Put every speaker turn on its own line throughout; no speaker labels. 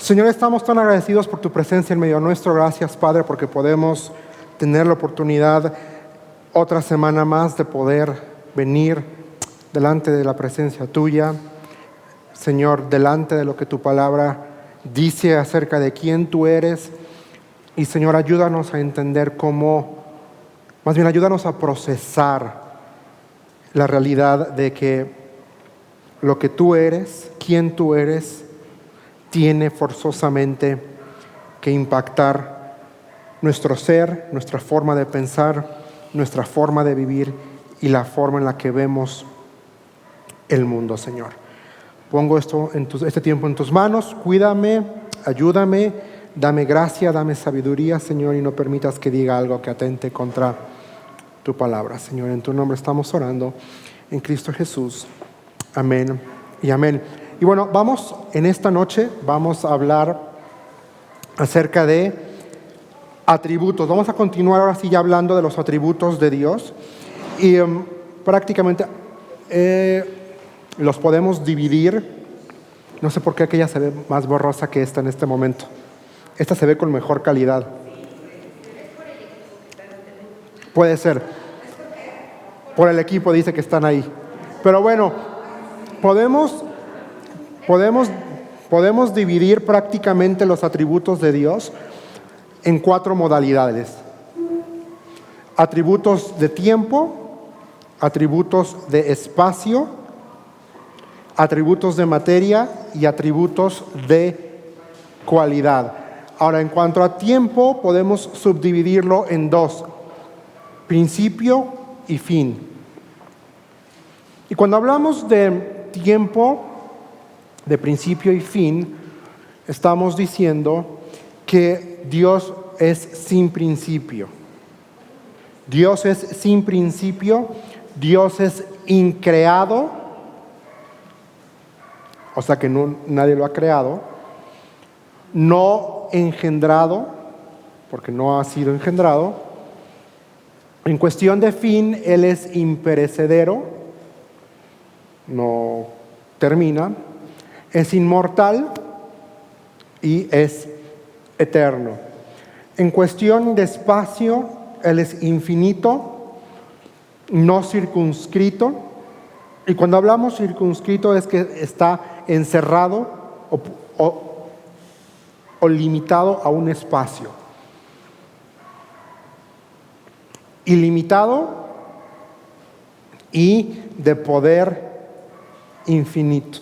Señor, estamos tan agradecidos por tu presencia en medio nuestro. Gracias, Padre, porque podemos tener la oportunidad otra semana más de poder venir delante de la presencia tuya. Señor, delante de lo que tu palabra dice acerca de quién tú eres. Y Señor, ayúdanos a entender ayúdanos a procesar la realidad de que lo que tú eres, quién tú eres, tiene forzosamente que impactar nuestro ser, nuestra forma de pensar, nuestra forma de vivir y la forma en la que vemos el mundo, Señor. Pongo este tiempo en tus manos. Cuídame, ayúdame, dame gracia, dame sabiduría, Señor, y no permitas que diga algo que atente contra tu palabra, Señor. En tu nombre estamos orando, en Cristo Jesús. Amén y amén. Y bueno, en esta noche vamos a hablar acerca de atributos. Vamos a continuar ahora sí ya hablando de los atributos de Dios. Y prácticamente los podemos dividir. No sé por qué aquella se ve más borrosa que esta en este momento. Esta se ve con mejor calidad. Puede ser. Por el equipo dice que están ahí. Pero bueno, podemos dividir prácticamente los atributos de Dios en 4 modalidades. Atributos de tiempo, atributos de espacio, atributos de materia y atributos de cualidad. Ahora, en cuanto a tiempo, podemos subdividirlo en 2, principio y fin. Y cuando hablamos de tiempo, de principio y fin, estamos diciendo que Dios es sin principio. Dios es sin principio, Dios es increado, o sea que nadie lo ha creado, no engendrado, porque no ha sido engendrado. En cuestión de fin, Él es imperecedero, no termina, es inmortal y es eterno. En cuestión de espacio, Él es infinito, no circunscrito. Y cuando hablamos circunscrito es que está encerrado o limitado a un espacio. Ilimitado y de poder infinito.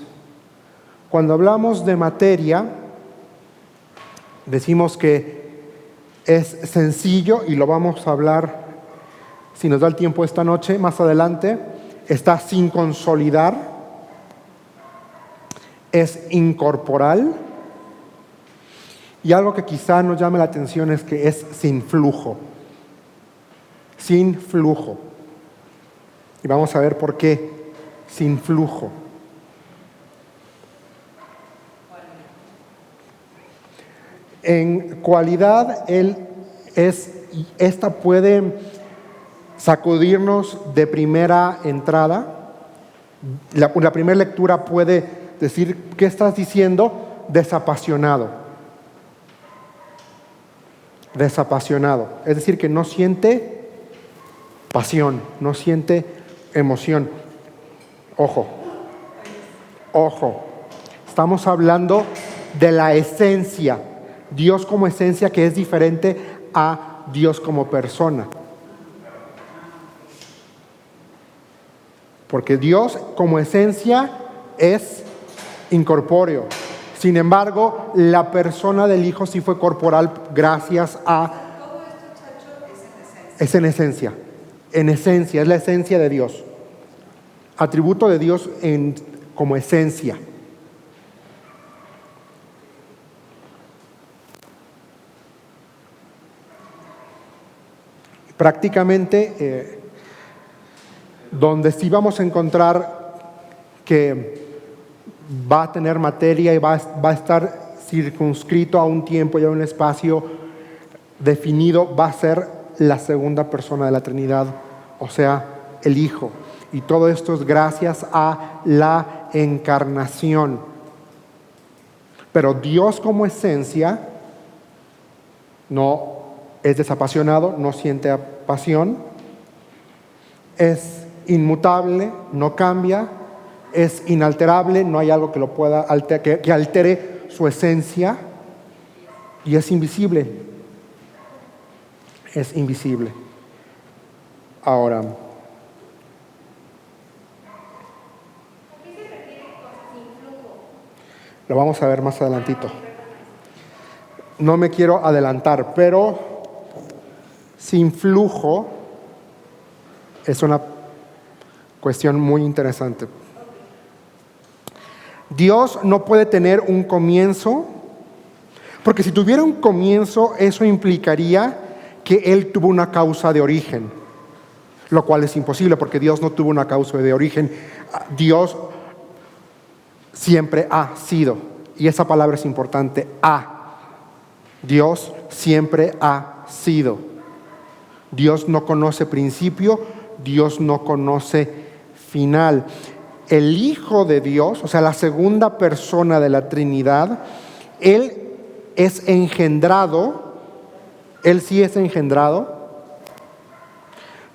Cuando hablamos de materia, decimos que es sencillo y lo vamos a hablar, si nos da el tiempo esta noche, más adelante. Está sin consolidar, es incorporal y algo que quizá nos llame la atención es que es sin flujo. Sin flujo. Y vamos a ver por qué sin flujo. En cualidad, esta puede sacudirnos de primera entrada. La primera lectura puede decir, ¿qué estás diciendo? Desapasionado. Desapasionado. Es decir, que no siente pasión, no siente emoción. Ojo. Estamos hablando de la esencia. Dios como esencia, que es diferente a Dios como persona. Porque Dios como esencia es incorpóreo. Sin embargo, la persona del Hijo sí fue corporal gracias a...
Todo esto, Chacho,
es en esencia. En esencia, es la esencia de Dios. Atributo de Dios como esencia. Prácticamente, donde sí vamos a encontrar que va a tener materia y va a estar circunscrito a un tiempo y a un espacio definido, va a ser la segunda persona de la Trinidad, o sea, el Hijo. Y todo esto es gracias a la encarnación. Pero Dios como esencia no es desapasionado, no siente pasión, es inmutable, no cambia, es inalterable, no hay algo que lo pueda que altere su esencia, y es invisible. Es invisible. Ahora, lo vamos a ver más adelantito. No me quiero adelantar, pero sin flujo es una cuestión muy interesante. Dios no puede tener un comienzo, porque si tuviera un comienzo, eso implicaría que Él tuvo una causa de origen, lo cual es imposible, porque Dios no tuvo una causa de origen. Dios siempre ha sido, y esa palabra es importante, Dios siempre ha sido. Dios no conoce principio, Dios no conoce final. El Hijo de Dios, o sea, la segunda persona de la Trinidad, Él es engendrado, Él sí es engendrado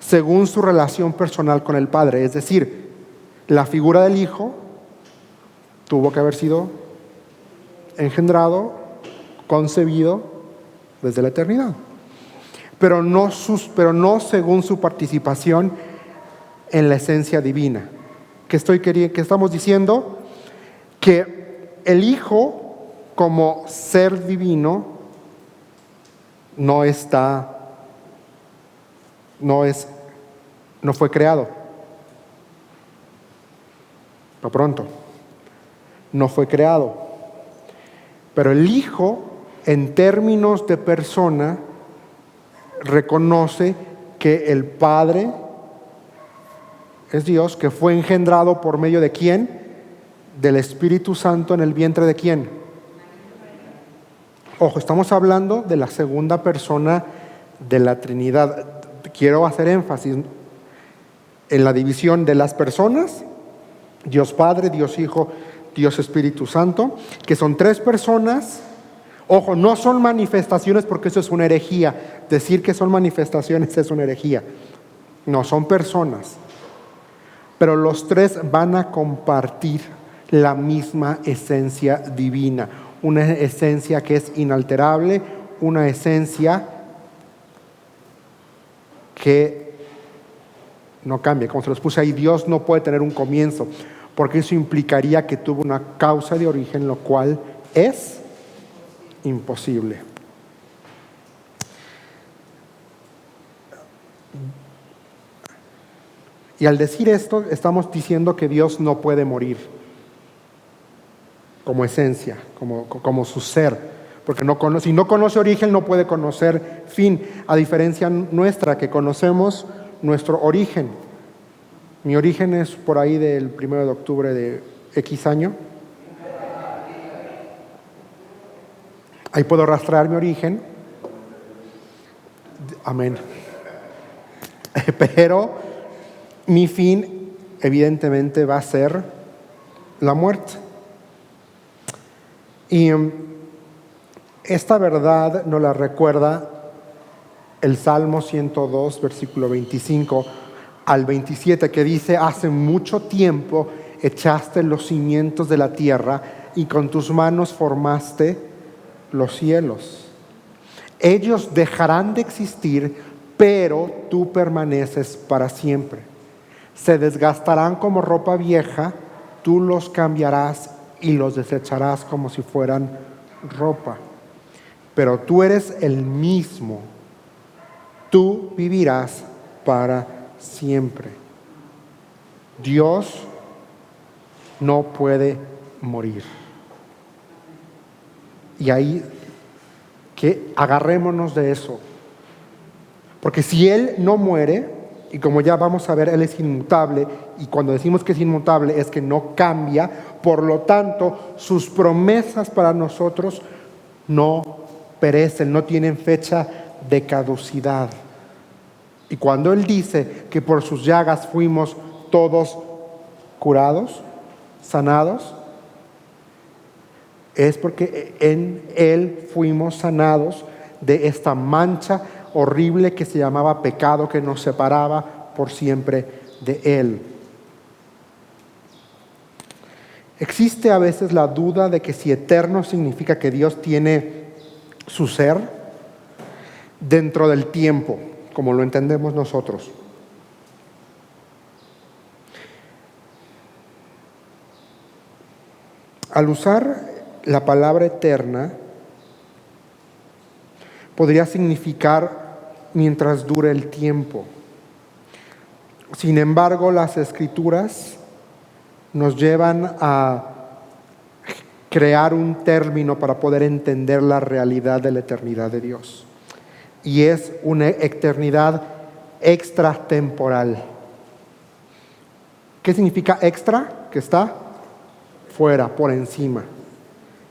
según su relación personal con el Padre. Es decir, la figura del Hijo tuvo que haber sido engendrado, concebido desde la eternidad, pero no según su participación en la esencia divina. ¿Qué estamos diciendo? Que el Hijo, como ser divino, no fue creado. Por pronto, no fue creado. Pero el Hijo, en términos de persona, reconoce que el Padre es Dios, que fue engendrado por medio de ¿quién? Del Espíritu Santo en el vientre de ¿quién? Ojo, estamos hablando de la segunda persona de la Trinidad. Quiero hacer énfasis en la división de las personas: Dios Padre, Dios Hijo, Dios Espíritu Santo, que son tres personas. Ojo, no son manifestaciones, porque eso es una herejía. Decir que son manifestaciones es una herejía. No, son personas. Pero los tres van a compartir la misma esencia divina. Una esencia que es inalterable, una esencia que no cambia. Como se los puse ahí, Dios no puede tener un comienzo, porque eso implicaría que tuvo una causa de origen, lo cual es imposible. Y al decir esto, estamos diciendo que Dios no puede morir como esencia, como su ser, porque si no conoce origen, no puede conocer fin, a diferencia nuestra, que conocemos nuestro origen. Mi origen es por ahí del 1 de octubre de X año. Ahí puedo rastrear mi origen. Amén. Pero mi fin, evidentemente, va a ser la muerte. Y esta verdad nos la recuerda el Salmo 102, versículo 25 al 27, que dice: hace mucho tiempo echaste los cimientos de la tierra y con tus manos formaste los cielos. Ellos dejarán de existir, pero tú permaneces para siempre. Se desgastarán como ropa vieja, tú los cambiarás y los desecharás como si fueran ropa. Pero tú eres el mismo, tú vivirás para siempre. Dios no puede morir. Y ahí que agarrémonos de eso, porque si Él no muere, y como ya vamos a ver, Él es inmutable, y cuando decimos que es inmutable es que no cambia, por lo tanto sus promesas para nosotros no perecen, no tienen fecha de caducidad. Y cuando Él dice que por sus llagas fuimos todos curados, sanados, es porque en Él fuimos sanados de esta mancha horrible que se llamaba pecado, que nos separaba por siempre de Él. Existe a veces la duda de que si eterno significa que Dios tiene su ser dentro del tiempo, como lo entendemos nosotros. Al usar la palabra eterna, podría significar mientras dure el tiempo. Sin embargo, las Escrituras nos llevan a crear un término para poder entender la realidad de la eternidad de Dios. Y es una eternidad extratemporal. ¿Qué significa extra? Que está fuera, por encima.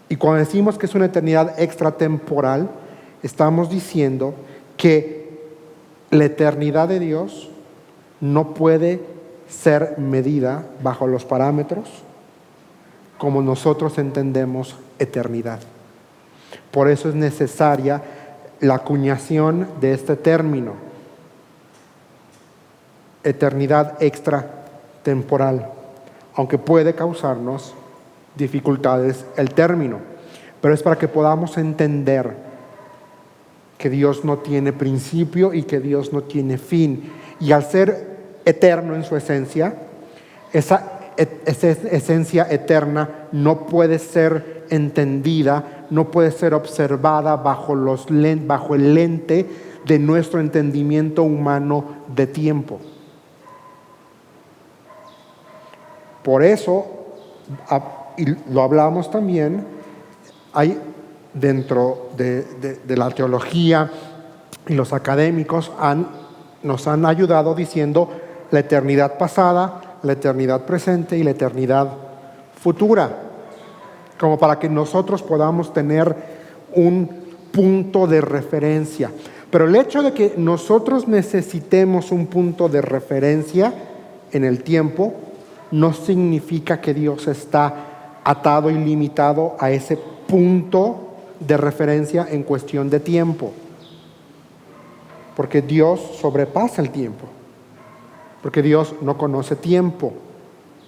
Y cuando decimos que es una eternidad extratemporal, estamos diciendo que la eternidad de Dios no puede ser medida bajo los parámetros como nosotros entendemos eternidad. Por eso es necesaria la acuñación de este término, eternidad extratemporal, aunque puede causarnos dificultades el término, pero es para que podamos entender que Dios no tiene principio y que Dios no tiene fin. Y al ser eterno en su esencia, esa esencia eterna no puede ser entendida, no puede ser observada bajo el lente de nuestro entendimiento humano de tiempo. Por eso, y lo hablamos también, hay dentro de la teología y los académicos nos han ayudado diciendo la eternidad pasada, la eternidad presente y la eternidad futura, como para que nosotros podamos tener un punto de referencia. Pero el hecho de que nosotros necesitemos un punto de referencia en el tiempo no significa que Dios está atado y limitado a ese punto de referencia en cuestión de tiempo, porque Dios sobrepasa el tiempo, porque Dios no conoce tiempo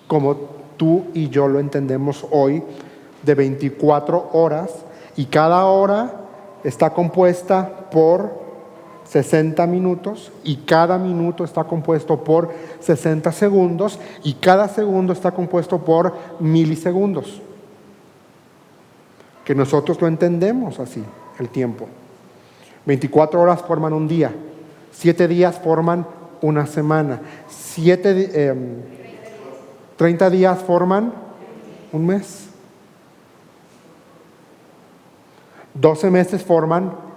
como tú y yo lo entendemos hoy, de 24 horas, y cada hora está compuesta por 60 minutos, y cada minuto está compuesto por 60 segundos, y cada segundo está compuesto por milisegundos, que nosotros lo entendemos así, el tiempo. 24 horas forman un día, 7 días forman una semana, 30 días forman un mes, 12 meses forman,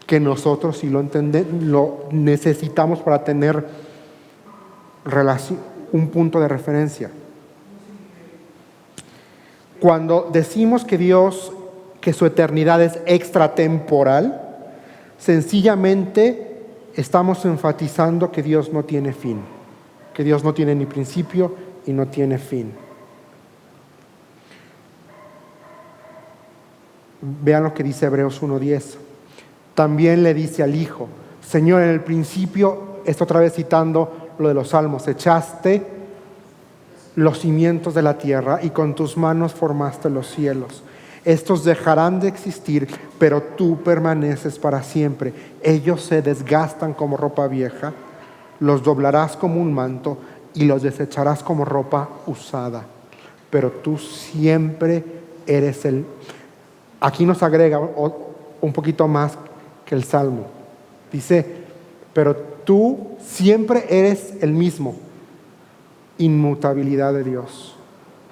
que nosotros sí lo entendemos, lo necesitamos para tener un punto de referencia. Cuando decimos que su eternidad es extratemporal, sencillamente estamos enfatizando que Dios no tiene fin, que Dios no tiene ni principio y no tiene fin. Vean lo que dice Hebreos 1:10. También le dice al Hijo: Señor, en el principio, esto otra vez citando lo de los Salmos, echaste los cimientos de la tierra y con tus manos formaste los cielos. Estos dejarán de existir, pero tú permaneces para siempre. Ellos se desgastan como ropa vieja, los doblarás como un manto y los desecharás como ropa usada. Pero tú siempre eres el... Aquí nos agrega un poquito más que el Salmo. Dice, pero tú siempre eres el mismo. Inmutabilidad de Dios.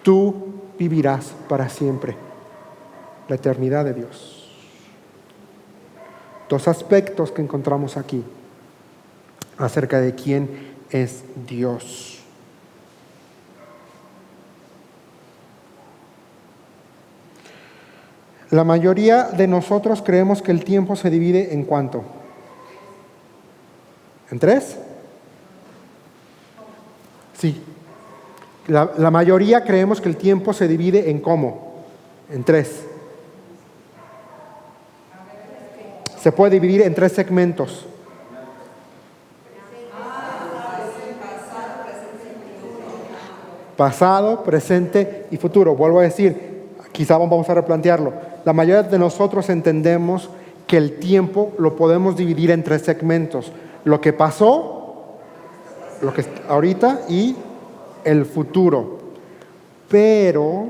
Tú vivirás para siempre. La eternidad de Dios. Dos aspectos que encontramos aquí acerca de quién es Dios. La mayoría de nosotros creemos que el tiempo se divide ¿en cuánto? ¿En 3? Sí. La mayoría creemos que el tiempo se divide en ¿cómo? En 3. Se puede dividir en 3 segmentos. Pasado, presente y futuro. Vuelvo a decir, quizá vamos a replantearlo. La mayoría de nosotros entendemos que el tiempo lo podemos dividir en 3 segmentos. Lo que pasó, lo que está ahorita y el futuro. Pero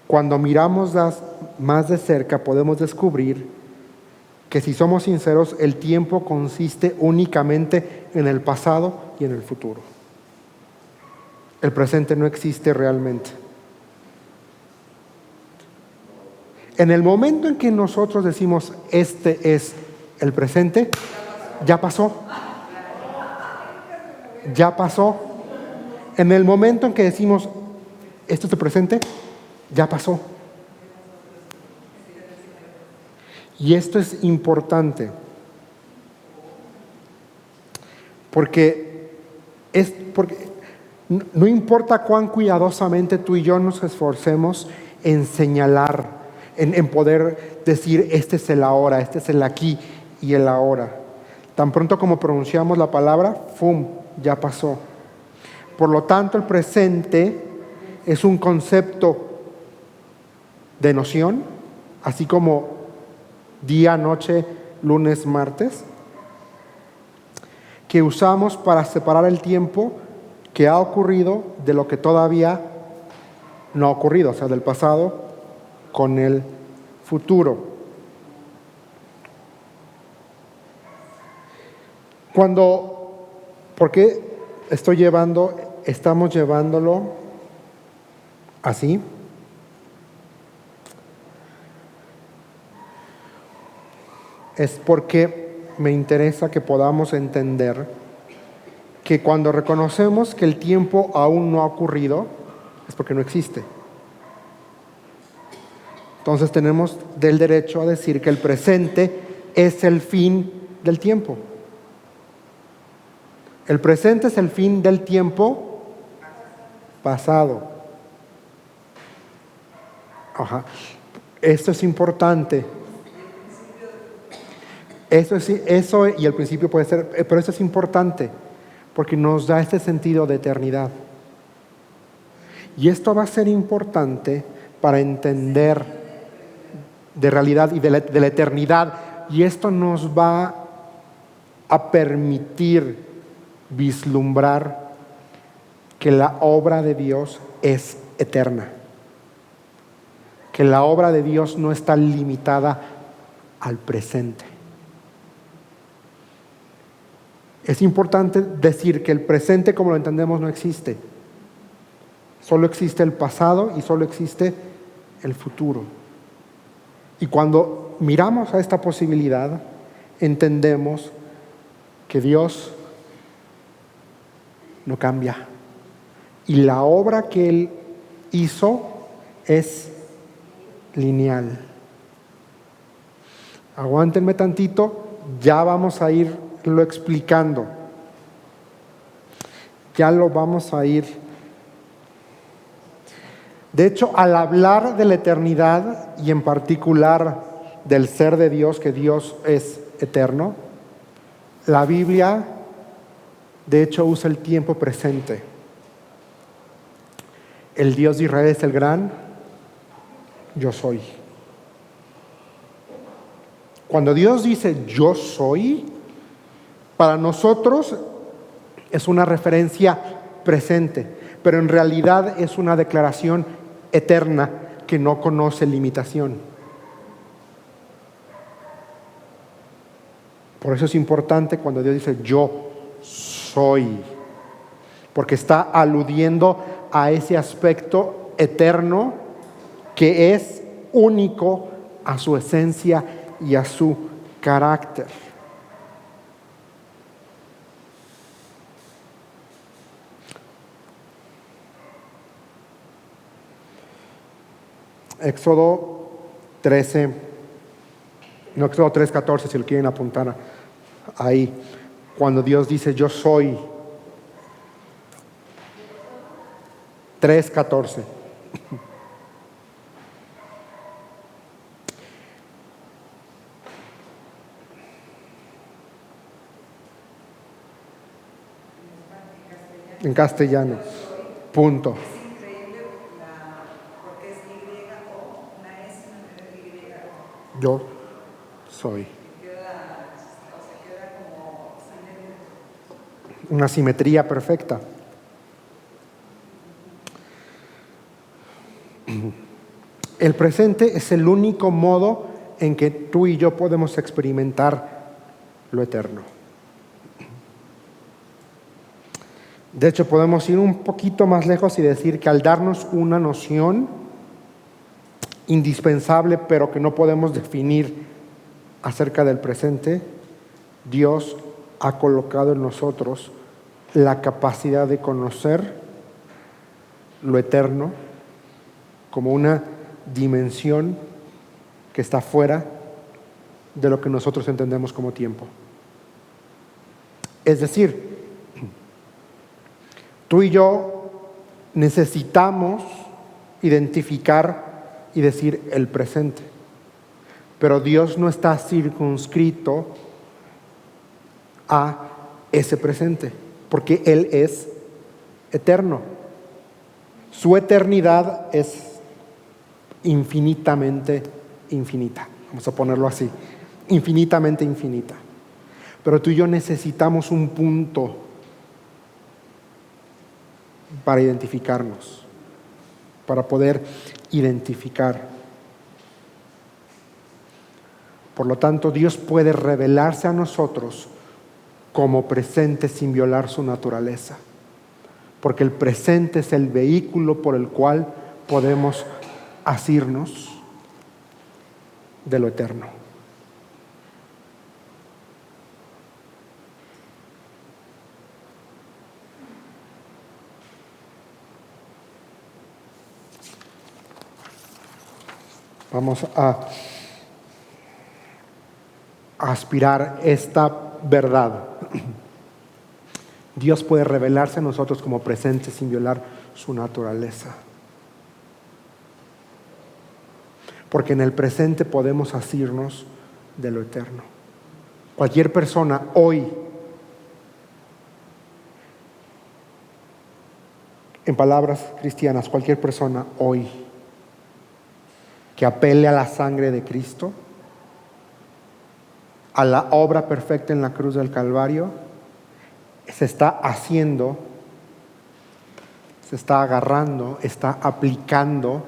cuando miramos más de cerca podemos descubrir que si somos sinceros, el tiempo consiste únicamente en el pasado y en el futuro. El presente no existe realmente. En el momento en que nosotros decimos, este es el presente, ya pasó. Ya pasó. En el momento en que decimos, esto es el presente, ya pasó. Y esto es importante, porque no importa cuán cuidadosamente tú y yo nos esforcemos en señalar, en poder decir, este es el ahora, este es el aquí y el ahora. Tan pronto como pronunciamos la palabra, ¡fum!, ya pasó. Por lo tanto, el presente es un concepto de noción, así como día, noche, lunes, martes, que usamos para separar el tiempo que ha ocurrido de lo que todavía no ha ocurrido, o sea, del pasado con el futuro. ¿Por qué estamos llevándolo así? Es porque me interesa que podamos entender que cuando reconocemos que el tiempo aún no ha ocurrido, es porque no existe. Entonces tenemos del derecho a decir que el presente es el fin del tiempo. El presente es el fin del tiempo pasado. Ajá. Esto es importante. Eso y el principio puede ser, pero eso es importante porque nos da este sentido de eternidad. Y esto va a ser importante para entender de realidad y de la eternidad. Y esto nos va a permitir vislumbrar que la obra de Dios es eterna. Que la obra de Dios no está limitada al presente. Es importante decir que el presente como lo entendemos no existe. Solo existe el pasado y solo existe el futuro. Y cuando miramos a esta posibilidad, entendemos que Dios no cambia. Y la obra que Él hizo es lineal. Aguántenme tantito, ya vamos a irlo explicando. Ya lo vamos a ir. De hecho, al hablar de la eternidad y en particular del ser de Dios, que Dios es eterno, la Biblia, de hecho, usa el tiempo presente. El Dios de Israel es el gran yo soy. Cuando Dios dice yo soy, para nosotros es una referencia presente, pero en realidad es una declaración eterna que no conoce limitación. Por eso es importante cuando Dios dice yo soy, porque está aludiendo a ese aspecto eterno que es único a su esencia y a su carácter. Éxodo 3:14, si lo quieren apuntar ahí, cuando Dios dice yo soy. 3:14. en castellano. Punto.
Es increíble porque es Y-O, una S en vez de Y-O.
Yo soy.
Queda como simétrico.
Una simetría perfecta. El presente es el único modo en que tú y yo podemos experimentar lo eterno. De hecho, podemos ir un poquito más lejos y decir que al darnos una noción indispensable, pero que no podemos definir acerca del presente, Dios ha colocado en nosotros la capacidad de conocer lo eterno como una dimensión que está fuera de lo que nosotros entendemos como tiempo. Es decir, tú y yo necesitamos identificar y decir el presente, pero Dios no está circunscrito a ese presente, porque Él es eterno. Su eternidad es infinitamente infinita, vamos a ponerlo así, infinitamente infinita. Pero tú y yo necesitamos un punto para identificarnos, para poder identificar. Por lo tanto, Dios puede revelarse a nosotros como presente sin violar su naturaleza, porque el presente es el vehículo por el cual podemos asirnos de lo eterno. Vamos a aspirar esta verdad. Dios puede revelarse a nosotros como presente sin violar su naturaleza. Porque en el presente podemos asirnos de lo eterno. Cualquier persona hoy, en palabras cristianas, cualquier persona hoy que apele a la sangre de Cristo, a la obra perfecta en la cruz del Calvario, se está haciendo, se está agarrando, está aplicando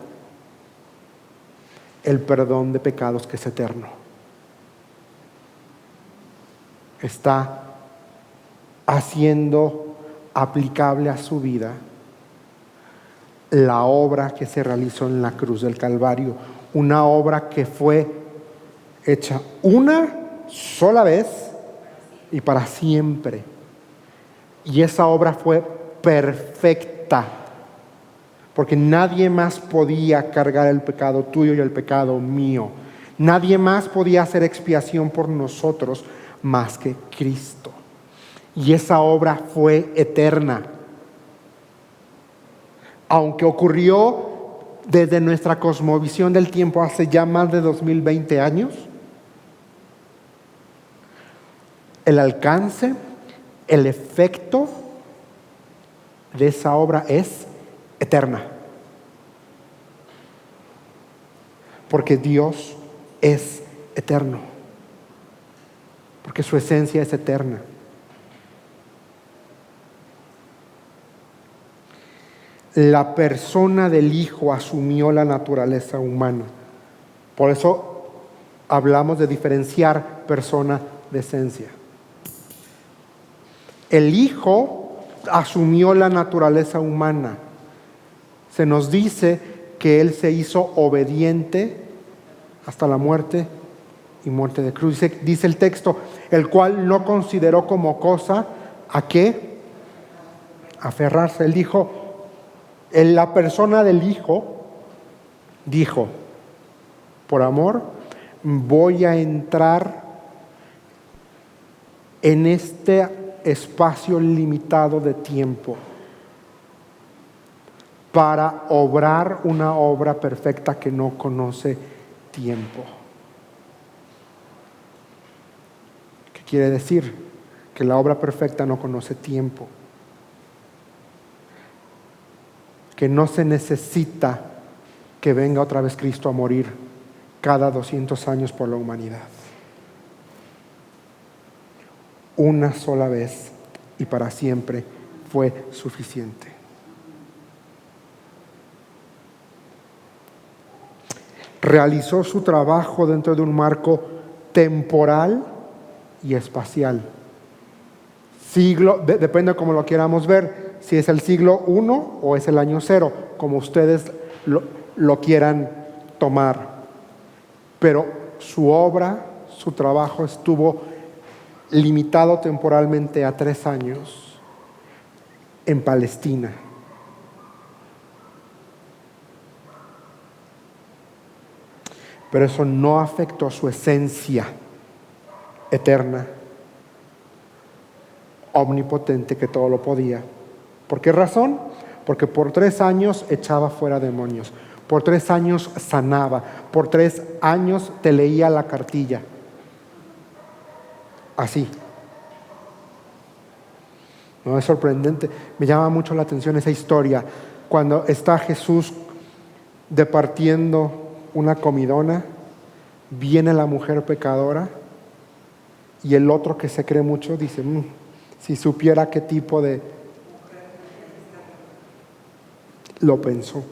el perdón de pecados que es eterno. Está haciendo aplicable a su vida la obra que se realizó en la cruz del Calvario, una obra que fue hecha una sola vez y para siempre. Y esa obra fue perfecta, porque nadie más podía cargar el pecado tuyo y el pecado mío. Nadie más podía hacer expiación por nosotros más que Cristo. Y esa obra fue eterna. Aunque ocurrió desde nuestra cosmovisión del tiempo hace ya más de 2020 años, el alcance, el efecto de esa obra es eterna. Porque Dios es eterno. Porque su esencia es eterna. La persona del Hijo asumió la naturaleza humana. Por eso hablamos de diferenciar persona de esencia. El Hijo asumió la naturaleza humana. Se nos dice que Él se hizo obediente hasta la muerte y muerte de cruz. Dice el texto, el cual no consideró como cosa a qué aferrarse. Él dijo, en la persona del Hijo, dijo, por amor, voy a entrar en este espacio limitado de tiempo para obrar una obra perfecta que no conoce tiempo. ¿Qué quiere decir? Que la obra perfecta no conoce tiempo. que no se necesita que venga otra vez Cristo a morir cada 200 años por la humanidad. Una sola vez y para siempre fue suficiente. Realizó su trabajo dentro de un marco temporal y espacial. Depende de cómo lo queramos ver, si es el siglo 1 o es el año 0, como ustedes lo quieran tomar. Pero su obra, su trabajo estuvo limitado temporalmente a 3 años en Palestina. Pero eso no afectó su esencia eterna, omnipotente, que todo lo podía. ¿Por qué razón? Porque por 3 años echaba fuera demonios, por 3 años sanaba, por 3 años te leía la cartilla. Así. No es sorprendente. Me llama mucho la atención esa historia. Cuando está Jesús departiendo una comidona, viene la mujer pecadora y el otro que se cree mucho dice, si supiera qué tipo de... Lo pensó.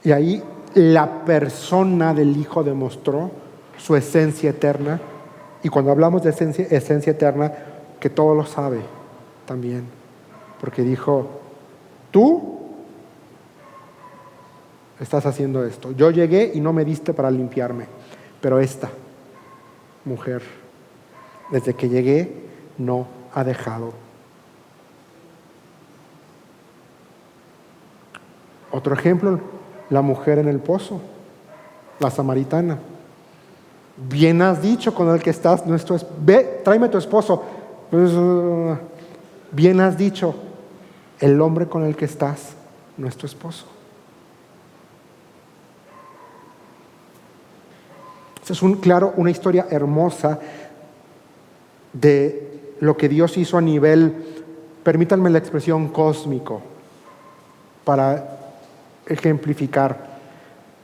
Y ahí la persona del Hijo demostró su esencia eterna. Y cuando hablamos de esencia eterna, que todo lo sabe también. Porque dijo, tú estás haciendo esto. Yo llegué y no me diste para limpiarme. Pero esta mujer, desde que llegué, no ha dejado. Otro ejemplo, la mujer en el pozo, la samaritana. Bien has dicho con el que estás, ve, tráeme tu esposo. Bien has dicho, el hombre con el que estás no es tu esposo. Esta es una historia hermosa de lo que Dios hizo a nivel, permítanme la expresión, cósmico, para ejemplificar.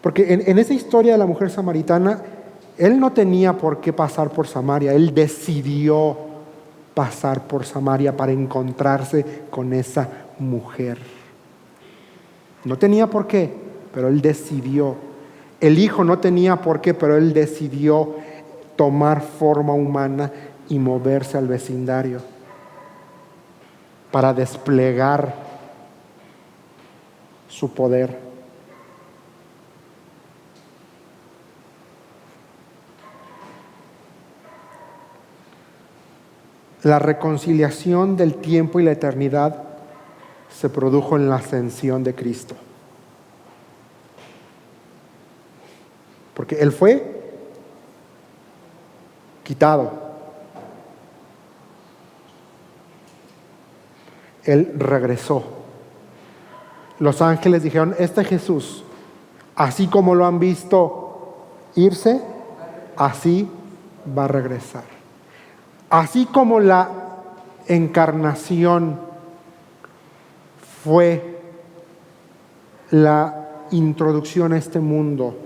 Porque en esa historia de la mujer samaritana, él no tenía por qué pasar por Samaria, él decidió pasar por Samaria para encontrarse con esa mujer. No tenía por qué, pero él decidió. El hijo no tenía por qué, pero él decidió tomar forma humana y moverse al vecindario para desplegar su poder. La reconciliación del tiempo y la eternidad se produjo en la ascensión de Cristo. Porque Él fue quitado. Él regresó. Los ángeles dijeron, este Jesús, así como lo han visto irse, así va a regresar. Así como la encarnación fue la introducción a este mundo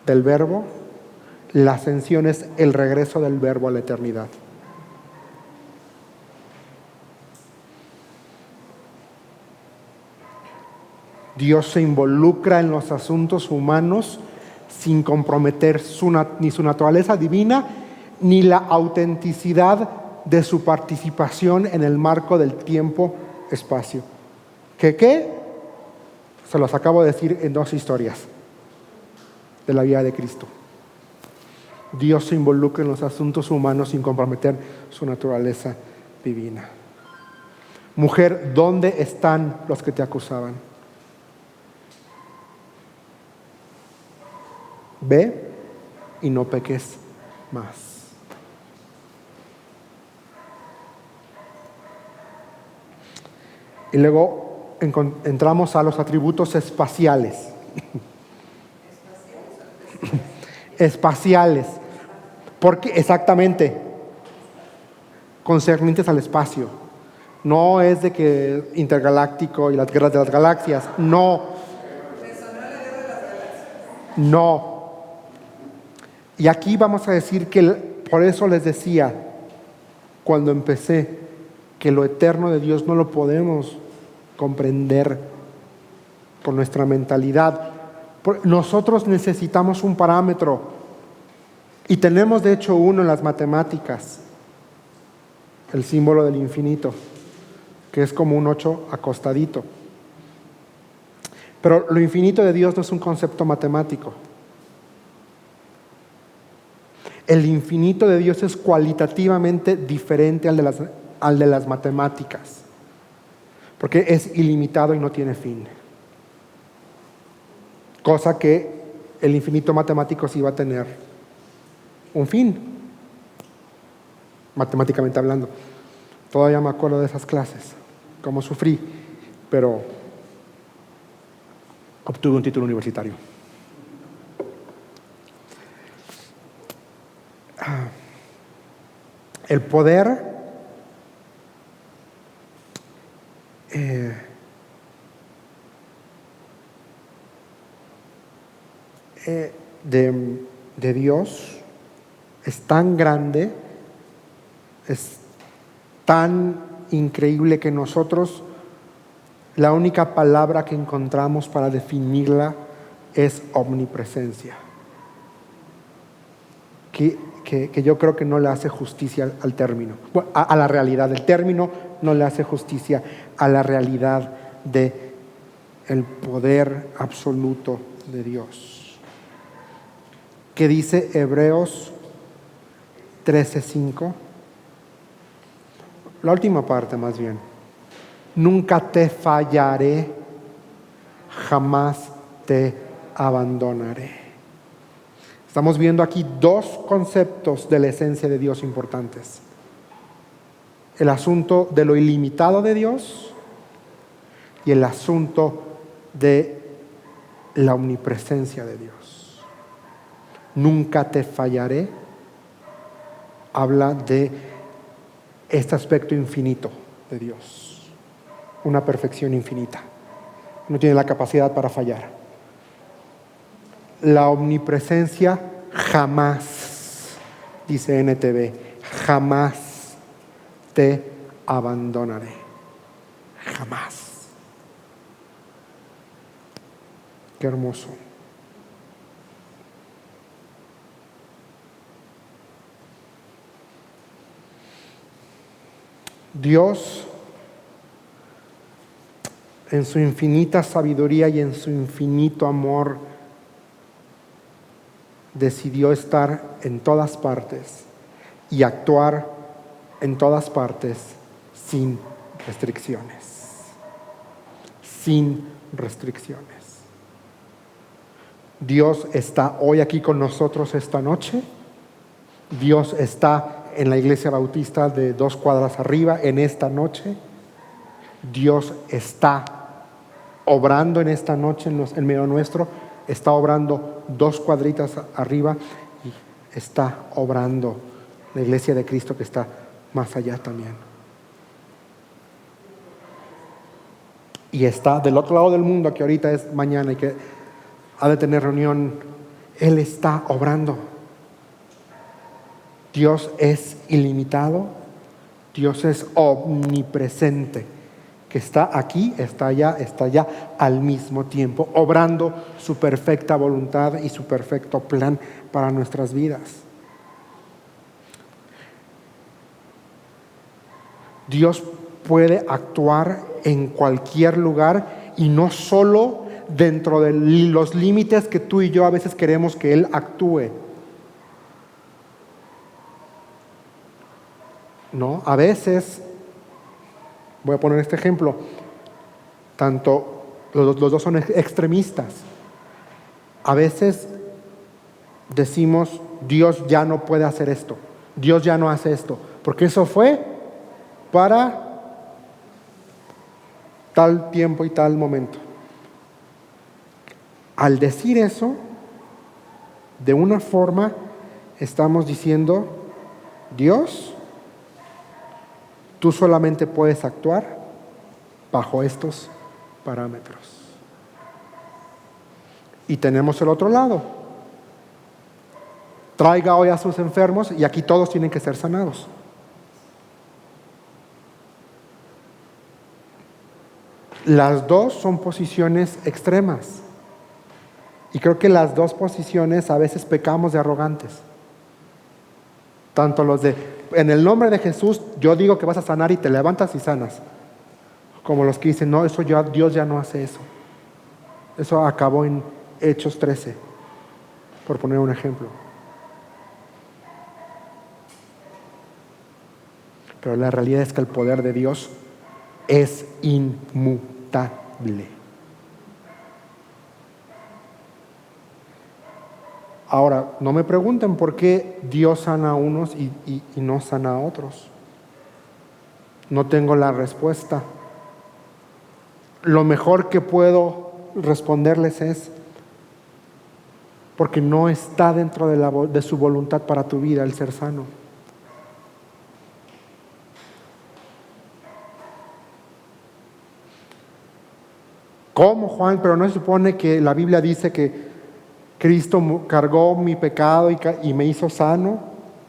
del Verbo, la ascensión es el regreso del Verbo a la eternidad. Dios se involucra en los asuntos humanos sin comprometer ni su naturaleza divina ni la autenticidad de su participación en el marco del tiempo-espacio. ¿Qué? Se los acabo de decir en 2 historias de la vida de Cristo. Dios se involucra en los asuntos humanos sin comprometer su naturaleza divina. Mujer, ¿dónde están los que te acusaban? Ve y no peques más. Y luego entramos a los atributos espaciales. Espaciales. Porque exactamente, concernientes al espacio. No es de que intergaláctico y las guerras de las galaxias. No. No. Y aquí vamos a decir que por eso les decía cuando empecé que lo eterno de Dios no lo podemos comprender con nuestra mentalidad. Nosotros necesitamos un parámetro y tenemos de hecho uno en las matemáticas, el símbolo del infinito, que es como un 8 acostadito. Pero lo infinito de Dios no es un concepto matemático. El infinito de Dios es cualitativamente diferente al de las matemáticas, porque es ilimitado y no tiene fin. Cosa que el infinito matemático sí va a tener un fin, matemáticamente hablando. Todavía me acuerdo de esas clases, cómo sufrí, pero obtuve un título universitario. El poder de Dios es tan grande, es tan increíble que nosotros la única palabra que encontramos para definirla es omnipresencia. Que yo creo que no le hace justicia al término, a la realidad. El término no le hace justicia a la realidad de el poder absoluto de Dios. ¿Qué dice Hebreos 13:5? La última parte más bien. Nunca te fallaré, jamás te abandonaré. Estamos viendo aquí dos conceptos de la esencia de Dios importantes. El asunto de lo ilimitado de Dios y el asunto de la omnipresencia de Dios. Nunca te fallaré habla de este aspecto infinito de Dios, una perfección infinita. No tiene la capacidad para fallar. La omnipresencia jamás, dice NTV, jamás te abandonaré. Jamás. Qué hermoso. Dios, en su infinita sabiduría y en su infinito amor, decidió estar en todas partes y actuar en todas partes sin restricciones. Sin restricciones. Dios está hoy aquí con nosotros esta noche. Dios está en la iglesia bautista de 2 cuadras arriba en esta noche. Dios está obrando en esta noche en medio nuestro. Está obrando 2 cuadritas arriba y está obrando la iglesia de Cristo que está más allá también. Y está del otro lado del mundo, que ahorita es mañana y que ha de tener reunión. Él está obrando. Dios es ilimitado. Dios es omnipresente, que está aquí, está allá al mismo tiempo, obrando su perfecta voluntad y su perfecto plan para nuestras vidas. Dios puede actuar en cualquier lugar y no solo dentro de los límites que tú y yo a veces queremos que Él actúe. No, a veces, voy a poner este ejemplo, tanto los dos son extremistas. A veces decimos, Dios ya no puede hacer esto, Dios ya no hace esto, porque eso fue para tal tiempo y tal momento. Al decir eso, de una forma estamos diciendo, Dios, Tú solamente puedes actuar bajo estos parámetros. Y tenemos el otro lado. Traiga hoy a sus enfermos y aquí todos tienen que ser sanados. Las dos son posiciones extremas. Y creo que las dos posiciones a veces pecamos de arrogantes. Tanto los de, en el nombre de Jesús, yo digo que vas a sanar y te levantas y sanas. Como los que dicen, no, eso ya, Dios ya no hace eso. Eso acabó en Hechos 13, por poner un ejemplo. Pero la realidad es que el poder de Dios es inmutable. Ahora, no me pregunten por qué Dios sana a unos y no sana a otros. No tengo la respuesta. Lo mejor que puedo responderles es porque no está dentro de su voluntad para tu vida el ser sano. ¿Cómo, Juan? Pero no se supone que la Biblia dice que Cristo cargó mi pecado y me hizo sano,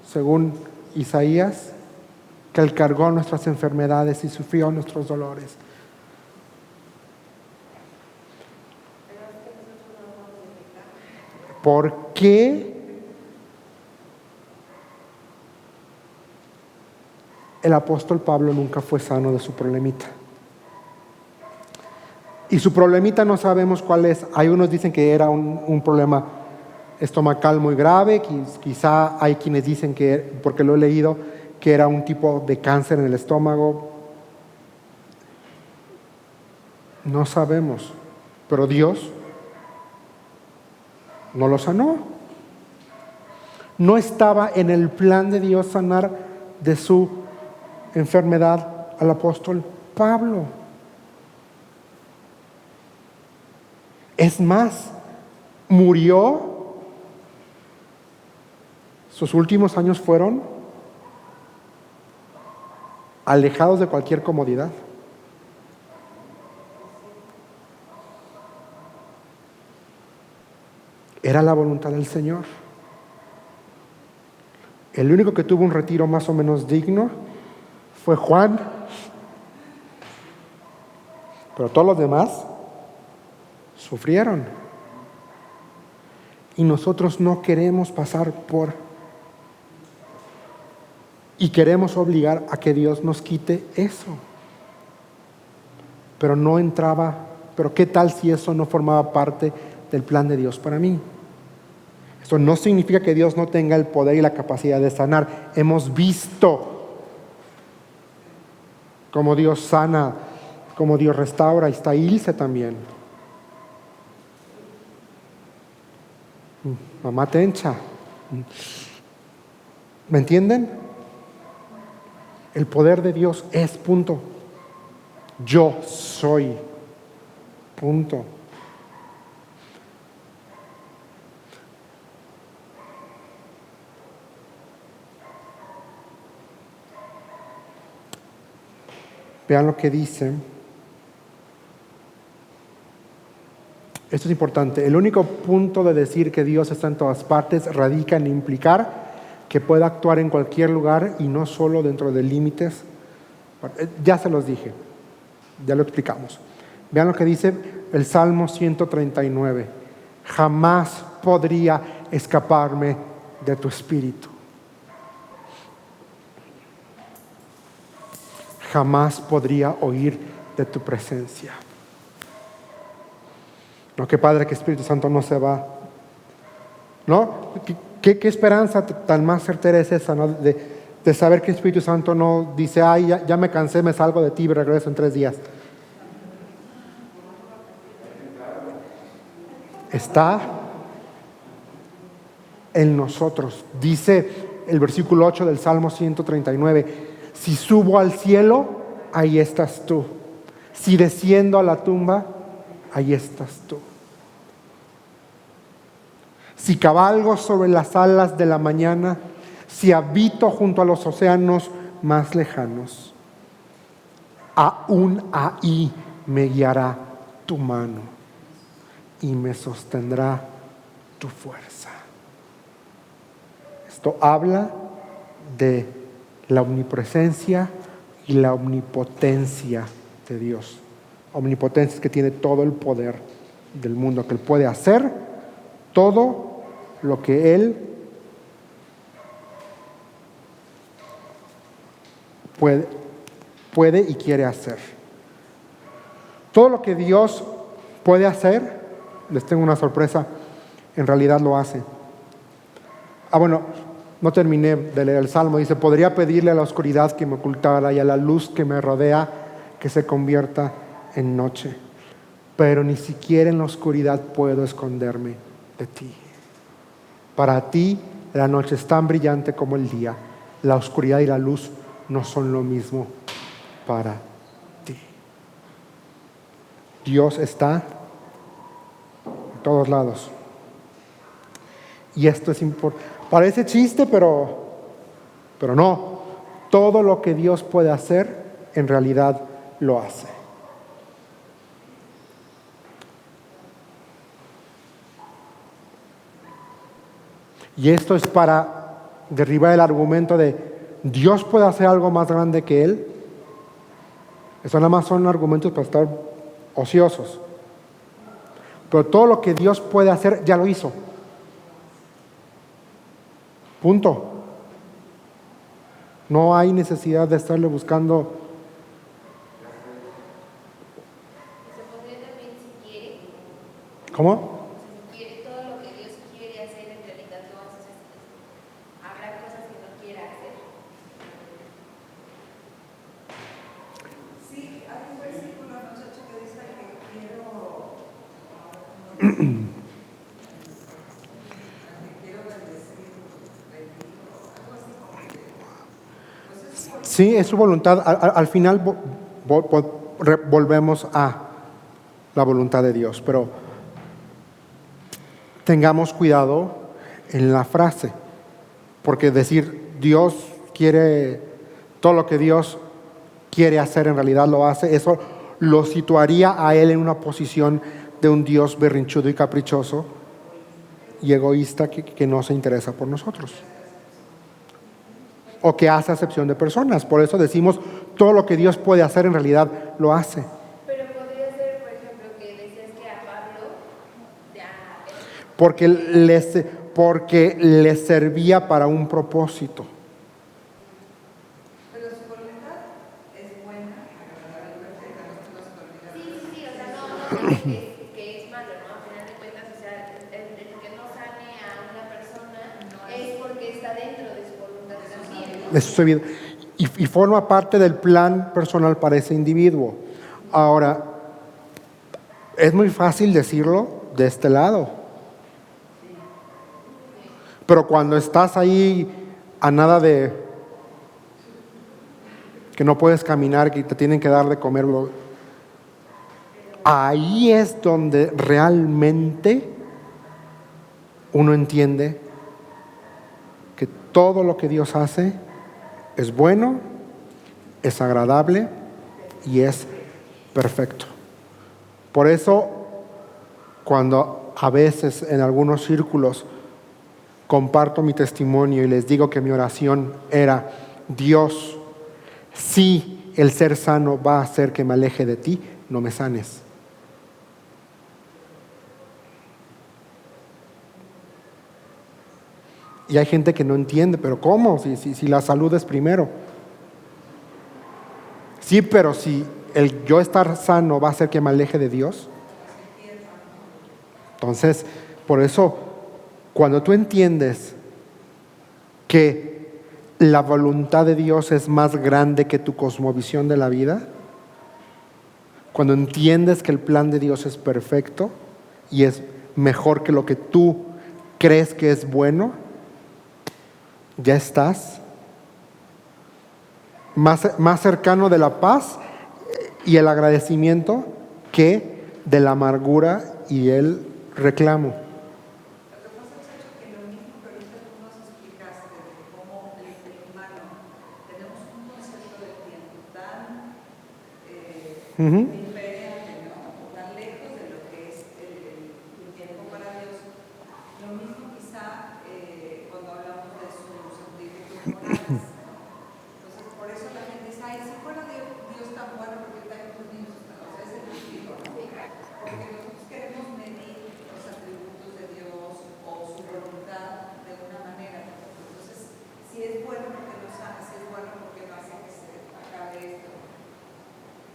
según Isaías, que Él cargó nuestras enfermedades y sufrió nuestros dolores. ¿Por qué el apóstol Pablo nunca fue sano de su problemita? Y su problemita no sabemos cuál es. Hay unos dicen que era un problema estomacal muy grave, quizá hay quienes dicen que, porque lo he leído, que era un tipo de cáncer en el estómago. No sabemos, pero Dios no lo sanó. No estaba en el plan de Dios sanar de su enfermedad al apóstol Pablo. Es más, murió, sus últimos años fueron alejados de cualquier comodidad. Era la voluntad del Señor. El único que tuvo un retiro más o menos digno fue Juan, pero todos los demás sufrieron. Y nosotros no queremos pasar por y queremos obligar a que Dios nos quite eso. Pero no entraba, pero ¿qué tal si eso no formaba parte del plan de Dios para mí? Esto no significa que Dios no tenga el poder y la capacidad de sanar. Hemos visto cómo Dios sana, cómo Dios restaura. Y está Ilse también. Mamá Tencha. ¿Me entienden? El poder de Dios es punto. Yo soy punto. Vean lo que dice. Esto es importante. El único punto de decir que Dios está en todas partes radica en implicar que pueda actuar en cualquier lugar y no solo dentro de límites. Ya se los dije, ya lo explicamos. Vean lo que dice el Salmo 139. Jamás podría escaparme de tu espíritu. Jamás podría oír de tu presencia. No, que Padre, que Espíritu Santo no se va. ¿No? ¿Qué esperanza tan más certera es esa, ¿no? De saber que el Espíritu Santo no dice, ay, ya me cansé, me salgo de ti y regreso en 3 días. Está en nosotros. Dice el versículo 8 del Salmo 139, si subo al cielo, ahí estás tú. Si desciendo a la tumba, ahí estás tú. Si cabalgo sobre las alas de la mañana, si habito junto a los océanos más lejanos, aún ahí me guiará tu mano y me sostendrá tu fuerza. Esto habla de la omnipresencia y la omnipotencia de Dios. Omnipotencia es que tiene todo el poder del mundo, que Él puede hacer todo lo que Él puede y quiere hacer. Todo lo que Dios puede hacer, les tengo una sorpresa, en realidad lo hace. Bueno, no terminé de leer el Salmo. Dice, podría pedirle a la oscuridad que me ocultara y a la luz que me rodea que se convierta en noche. Pero ni siquiera en la oscuridad puedo esconderme de ti. Para ti la noche es tan brillante como el día. La oscuridad y la luz no son lo mismo para ti. Dios está en todos lados. Y esto es importante. Parece chiste, pero no. Todo lo que Dios puede hacer, en realidad lo hace. Y esto es para derribar el argumento de Dios puede hacer algo más grande que Él. Eso nada más son argumentos para estar ociosos. Pero todo lo que Dios puede hacer, ya lo hizo. Punto. No hay necesidad de estarle buscando.
Se podría también, si quiere,
¿Cómo?
si quiere todo lo que Dios quiere hacer, en realidad lo hace. Habrá cosas que no quiera hacer.
Sí, hay un versículo, muchacho, que dice que quiero bendecir, algo así como que, pues es su voluntad.
Sí, es su voluntad. Al final volvemos a la voluntad de Dios, pero tengamos cuidado en la frase, porque decir Dios quiere, todo lo que Dios quiere hacer en realidad lo hace, eso lo situaría a Él en una posición de un Dios berrinchudo y caprichoso y egoísta que no se interesa por nosotros, o que hace acepción de personas. Por eso decimos todo lo que Dios puede hacer en realidad lo hace.
Pero podría ser, por ejemplo, que decías que a Pablo,
Porque le servía para un propósito.
Pero su voluntad es buena, agradable y perfecta, no se te olvida.
sí, o sea, no que es malo, ¿no? A final de cuentas, o sea, el que no sane a una persona es porque está dentro de su voluntad también.
De su vida. Y forma parte del plan personal para ese individuo. Ahora, es muy fácil decirlo de este lado. Pero cuando estás ahí a nada de que no puedes caminar, que te tienen que dar de comer, ahí es donde realmente uno entiende que todo lo que Dios hace es bueno, es agradable y es perfecto. Por eso, cuando a veces en algunos círculos comparto mi testimonio y les digo que mi oración era, Dios, si el ser sano va a hacer que me aleje de ti, no me sanes. Y hay gente que no entiende, pero ¿cómo? Si la salud es primero. Sí, pero si el yo estar sano va a hacer que me aleje de Dios. Entonces, por eso, cuando tú entiendes que la voluntad de Dios es más grande que tu cosmovisión de la vida, cuando entiendes que el plan de Dios es perfecto y es mejor que lo que tú crees que es bueno, ya estás más cercano de la paz y el agradecimiento que de la amargura y el reclamo.
Lo que pasa es que lo mismo que ahorita tú nos explicaste de cómo el humano tenemos un concepto del tiempo tan
Ujú.
diferente, ¿no? Tan lejos de lo que es el tiempo para Dios. Lo mismo quizá cuando hablamos de sus atributos morales. Entonces, por eso la gente dice, ay, si fuera Dios tan bueno, porque también los niños están, o sea, es el espíritu, ¿no? Porque nosotros queremos medir los atributos de Dios o su voluntad de una manera. Entonces, si es bueno porque no sana, si es bueno porque no hace que se acabe esto.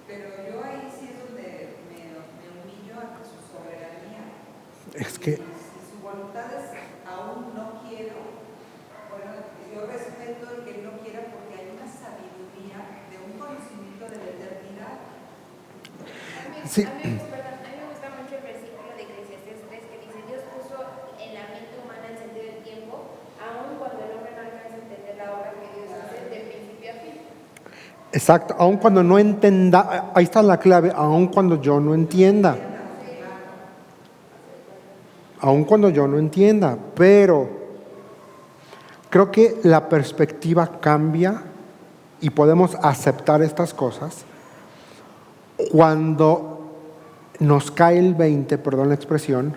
Pero yo ahí sí es donde me humillo ante su soberanía.
Es que
Si su voluntad es aún no quiero, bueno, yo respeto el que no quiera porque hay una sabiduría de un conocimiento de la eternidad.
sí,
A mí me gusta mucho el versículo de Eclesiastés 3 que dice, Dios puso en la mente humana el sentido del tiempo, aun cuando el hombre no alcanza a entender la obra que Dios hace de principio a fin.
exacto, aun cuando no entienda, ahí está la clave, aun cuando yo no entienda. Aun cuando yo no entienda, pero creo que la perspectiva cambia y podemos aceptar estas cosas cuando nos cae el 20, perdón la expresión,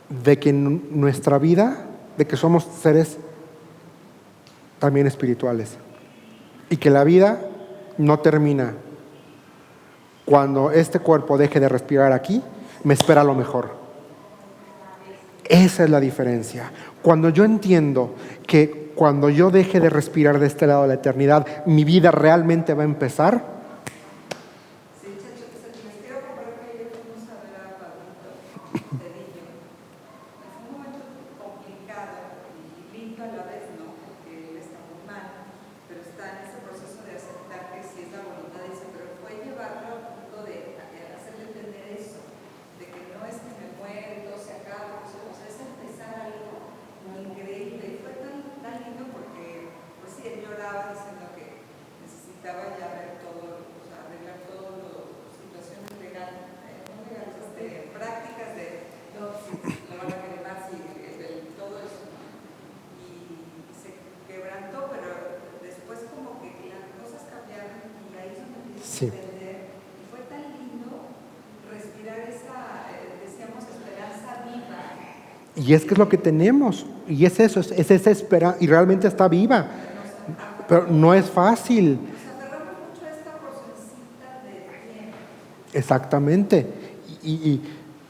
de que nuestra vida, de que somos seres también espirituales y que la vida no termina. Cuando este cuerpo deje de respirar aquí, me espera lo mejor. Esa es la diferencia. Cuando yo entiendo que cuando yo deje de respirar de este lado de la eternidad, mi vida realmente va a empezar.
Sí, chacho, les quiero comprar que ayer fuimos a ver a Pablito Cedillo. Fue un momento complicado y lindo a la vez, ¿no? Porque él está muy mal, pero está en ese proceso de aceptar que si es la voluntad, dice, pero fue llevarlo al punto de hacerle entender eso, de que no es que me muera y todo se acaba, o sea, es empezar algo increíble. Y fue tan lindo porque, pues sí, él lloraba diciendo que necesitaba ya ver todo, o sea, arreglar todas las situaciones legales, no legales, prácticas de, no, si lo van a quemar, si todo eso, ¿no? Y se quebrantó, pero después como que las cosas cambiaron y ahí es donde empieza
Sí.
a entender. Y fue tan lindo respirar esa, decíamos, esperanza viva.
Y es que es lo que tenemos. Y es eso, es esa esperanza. Y realmente está viva. Pero no es fácil.
Nos aferramos mucho a esta porcioncita de tiempo.
Exactamente. Y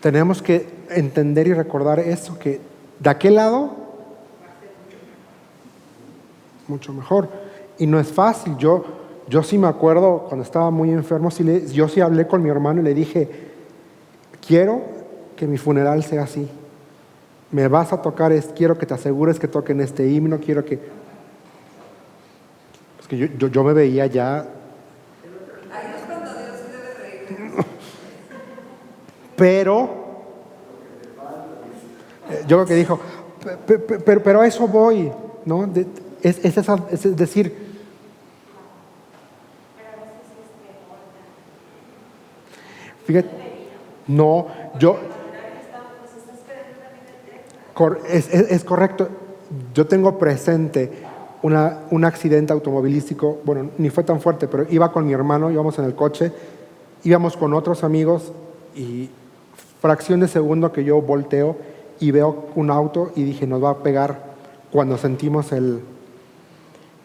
tenemos que entender y recordar eso, que de aquel lado, mucho mejor. Y no es fácil. Yo sí me acuerdo cuando estaba muy enfermo, yo sí hablé con mi hermano y le dije, quiero que mi funeral sea así. Me vas a tocar, quiero que te asegures que toquen este himno, quiero que... Es que yo me veía ya...
Ahí es cuando Dios se debe reír.
Pero, yo creo que dijo, pero a eso voy, ¿no? Es decir, fíjate, no, es correcto. Yo tengo presente un accidente automovilístico, bueno, ni fue tan fuerte, pero iba con mi hermano, íbamos en el coche, íbamos con otros amigos y fracción de segundo que yo volteo y veo un auto y dije, nos va a pegar cuando sentimos el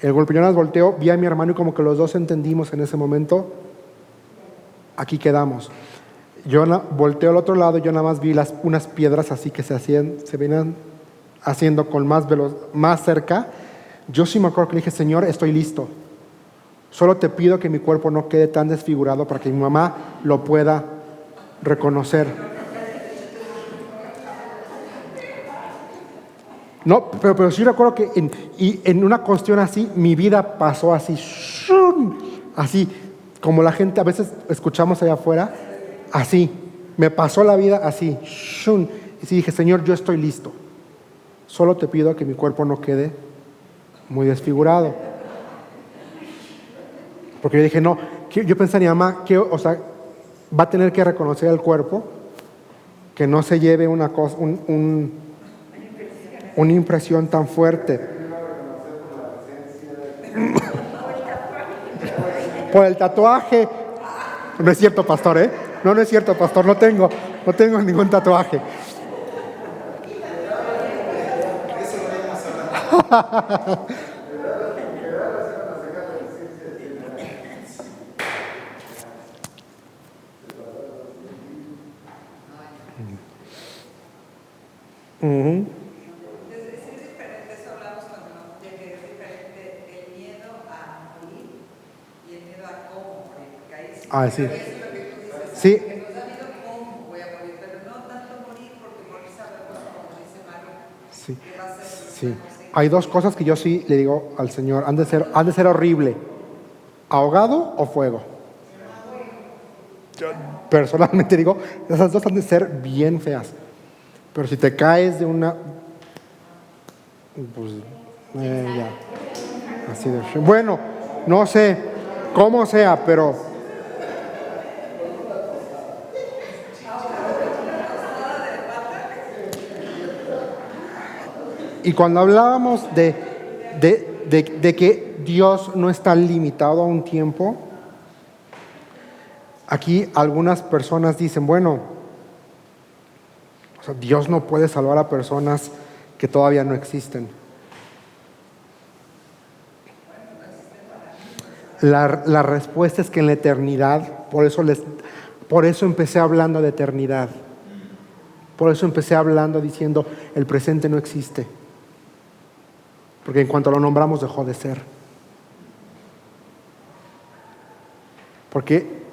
golpe. Yo nada más volteo, vi a mi hermano y como que los dos entendimos en ese momento, aquí quedamos. Yo volteo al otro lado, yo nada más vi unas piedras así que se venían haciendo con más cerca. Yo sí me acuerdo que le dije, Señor, estoy listo. Solo te pido que mi cuerpo no quede tan desfigurado para que mi mamá lo pueda reconocer. No, pero sí recuerdo que en una cuestión así, mi vida pasó así, así, como la gente a veces escuchamos allá afuera, así, me pasó la vida así, y sí dije, Señor, yo estoy listo. Solo te pido que mi cuerpo no quede muy desfigurado. Porque yo dije, no, yo pensaría, mamá, o sea, va a tener que reconocer el cuerpo, que no se lleve una cosa, una impresión tan fuerte. Por el tatuaje. No es cierto, pastor, ¿eh? No es cierto, pastor. No tengo ningún tatuaje. Ujú.
Es diferente, eso hablamos cuando, de que es diferente el miedo a morir y el miedo a cómo morir. Porque ahí sí,
Ah, sí.
eso es lo que tú dices,
Sí.
que nos da miedo cómo voy a morir, pero no tanto morir, porque morir sabemos, como dice Mario,
Sí.
que va a ser
Sí.
no sé.
Hay dos cosas que yo sí le digo al Señor. Han de ser horrible. ¿Ahogado o fuego? Yo personalmente digo, esas dos han de ser bien feas. Pero si te caes de una... Pues ya. Así de... Bueno, no sé cómo sea, pero... Y cuando hablábamos de que Dios no está limitado a un tiempo, aquí algunas personas dicen, bueno, o sea, Dios no puede salvar a personas que todavía no existen. La respuesta es que en la eternidad, por eso empecé hablando de eternidad. Por eso empecé hablando diciendo, el presente no existe. Porque en cuanto lo nombramos dejó de ser. Porque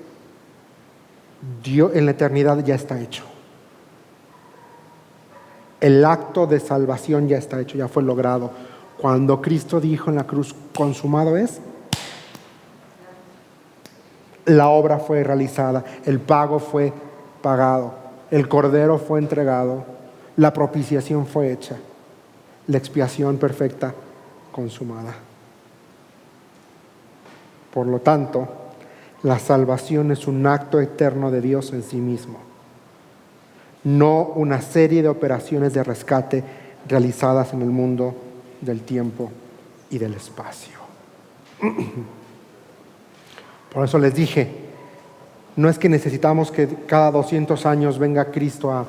Dios en la eternidad ya está hecho. El acto de salvación ya está hecho, ya fue logrado. Cuando Cristo dijo en la cruz, consumado es, la obra fue realizada, el pago fue pagado, el cordero fue entregado, la propiciación fue hecha, la expiación perfecta consumada. Por lo tanto, la salvación es un acto eterno de Dios en sí mismo, no una serie de operaciones de rescate realizadas en el mundo del tiempo y del espacio. Por eso les dije, no es que necesitamos que cada 200 años venga Cristo a...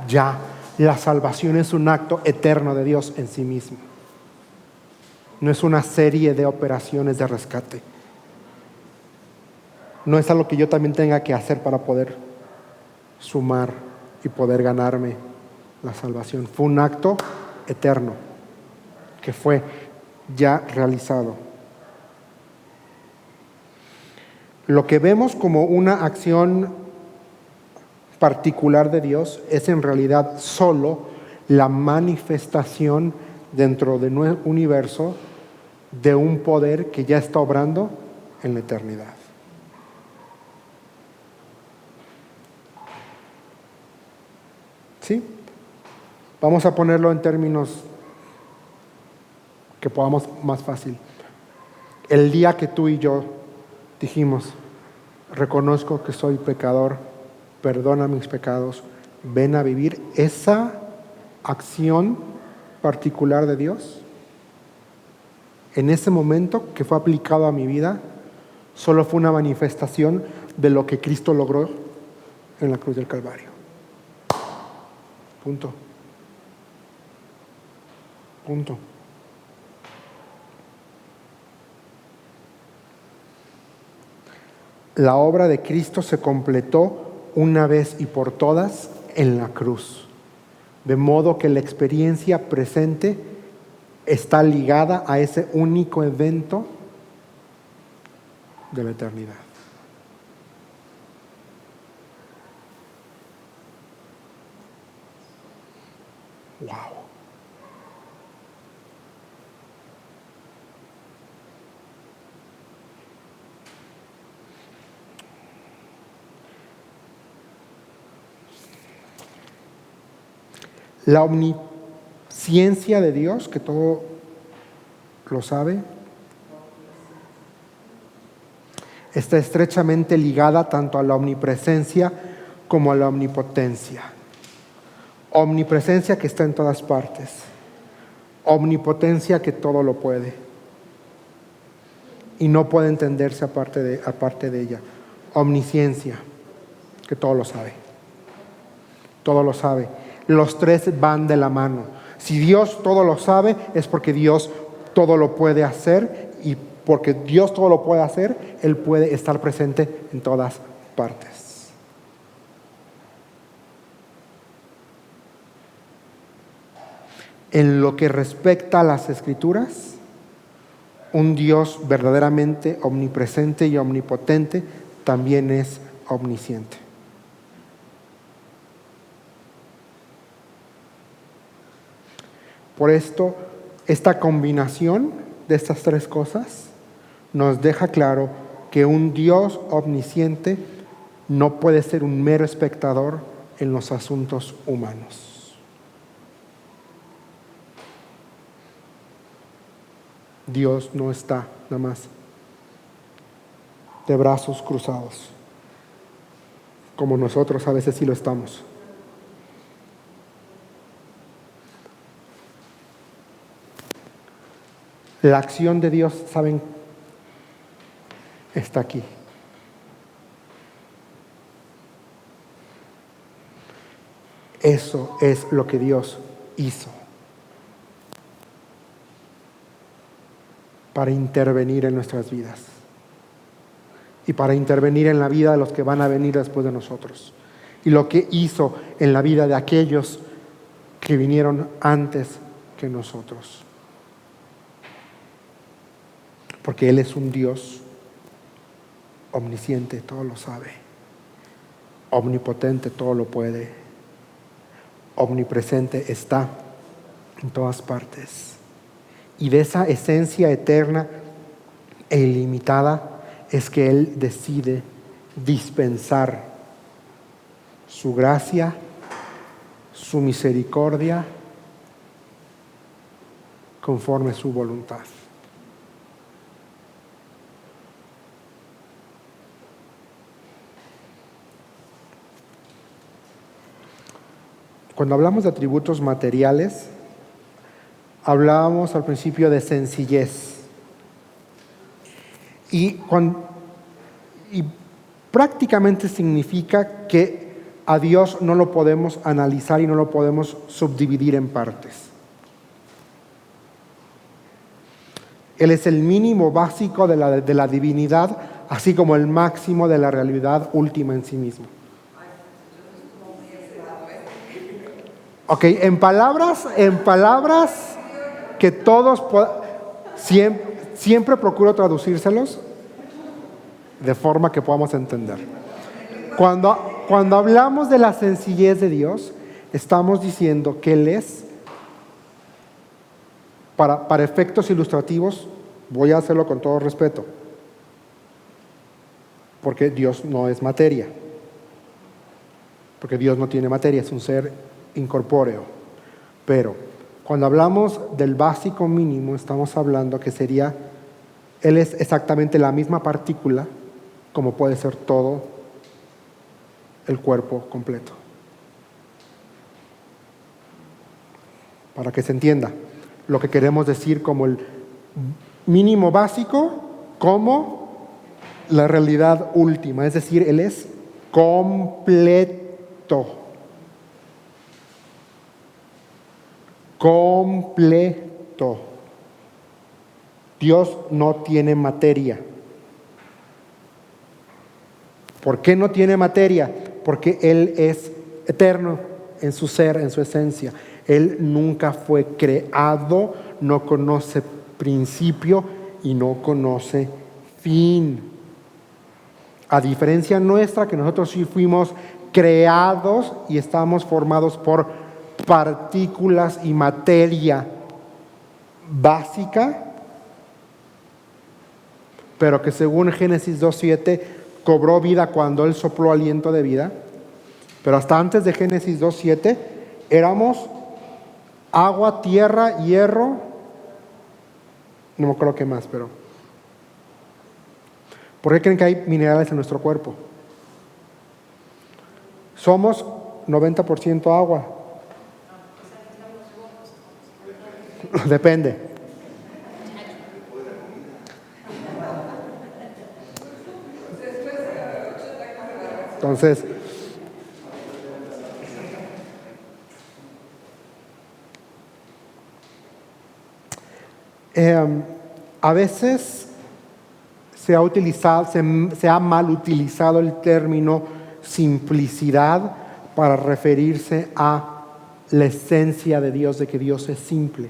Ya, la salvación es un acto eterno de Dios en sí mismo. No es una serie de operaciones de rescate. No es algo que yo también tenga que hacer para poder sumar y poder ganarme la salvación. Fue un acto eterno que fue ya realizado. Lo que vemos como una acción particular de Dios es en realidad solo la manifestación dentro de nuestro universo de un poder que ya está obrando en la eternidad. ¿Sí? Vamos a ponerlo en términos que podamos más fácil. El día que tú y yo dijimos, reconozco que soy pecador, perdona mis pecados, ven a vivir, esa acción particular de Dios, en ese momento que fue aplicado a mi vida, solo fue una manifestación de lo que Cristo logró en la cruz del Calvario. Punto. Punto. La obra de Cristo se completó una vez y por todas en la cruz, de modo que la experiencia presente está ligada a ese único evento de la eternidad. Wow. La omnisciencia de Dios, que todo lo sabe, está estrechamente ligada tanto a la omnipresencia como a la omnipotencia. Omnipresencia que está en todas partes, omnipotencia que todo lo puede. y no puede entenderse aparte de ella. Omnisciencia, que todo lo sabe. Todo lo sabe. Los tres van de la mano. Si Dios todo lo sabe, es porque Dios todo lo puede hacer, y porque Dios todo lo puede hacer, Él puede estar presente en todas partes. En lo que respecta a las Escrituras, un Dios verdaderamente omnipresente y omnipotente también es omnisciente. Por esto, esta combinación de estas tres cosas nos deja claro que un Dios omnisciente no puede ser un mero espectador en los asuntos humanos. Dios no está nada más de brazos cruzados, como nosotros a veces sí lo estamos. La acción de Dios, ¿saben? Está aquí. Eso es lo que Dios hizo para intervenir en nuestras vidas y para intervenir en la vida de los que van a venir después de nosotros, y lo que hizo en la vida de aquellos que vinieron antes que nosotros. Porque Él es un Dios omnisciente, todo lo sabe, omnipotente, todo lo puede, omnipresente, está en todas partes. Y de esa esencia eterna e ilimitada es que Él decide dispensar su gracia, su misericordia, conforme a su voluntad. Cuando hablamos de atributos materiales, hablábamos al principio de sencillez. Y prácticamente significa que a Dios no lo podemos analizar y no lo podemos subdividir en partes. Él es el mínimo básico de la divinidad, así como el máximo de la realidad última en sí mismo. Ok, en palabras que todos siempre procuro traducírselos de forma que podamos entender. Cuando hablamos de la sencillez de Dios, estamos diciendo que Él es, para efectos ilustrativos, voy a hacerlo con todo respeto, porque Dios no es materia, porque Dios no tiene materia, es un ser incorpóreo. Pero cuando hablamos del básico mínimo, estamos hablando que sería, Él es exactamente la misma partícula como puede ser todo el cuerpo completo. Para que se entienda lo que queremos decir como el mínimo básico, como la realidad última, es decir, Él es completo. Completo. Dios no tiene materia. ¿Por qué no tiene materia? Porque Él es eterno en su ser, en su esencia. Él nunca fue creado, no conoce principio y no conoce fin. A diferencia nuestra, que nosotros sí fuimos creados y estamos formados por partículas y materia básica, pero que según Génesis 2:7 cobró vida cuando Él sopló aliento de vida. Pero hasta antes de Génesis 2:7 éramos agua, tierra, hierro, no me acuerdo qué más, pero ¿por qué creen que hay minerales en nuestro cuerpo? Somos 90% agua. Depende. Entonces, a veces se ha mal utilizado el término simplicidad para referirse a la esencia de Dios, de que Dios es simple.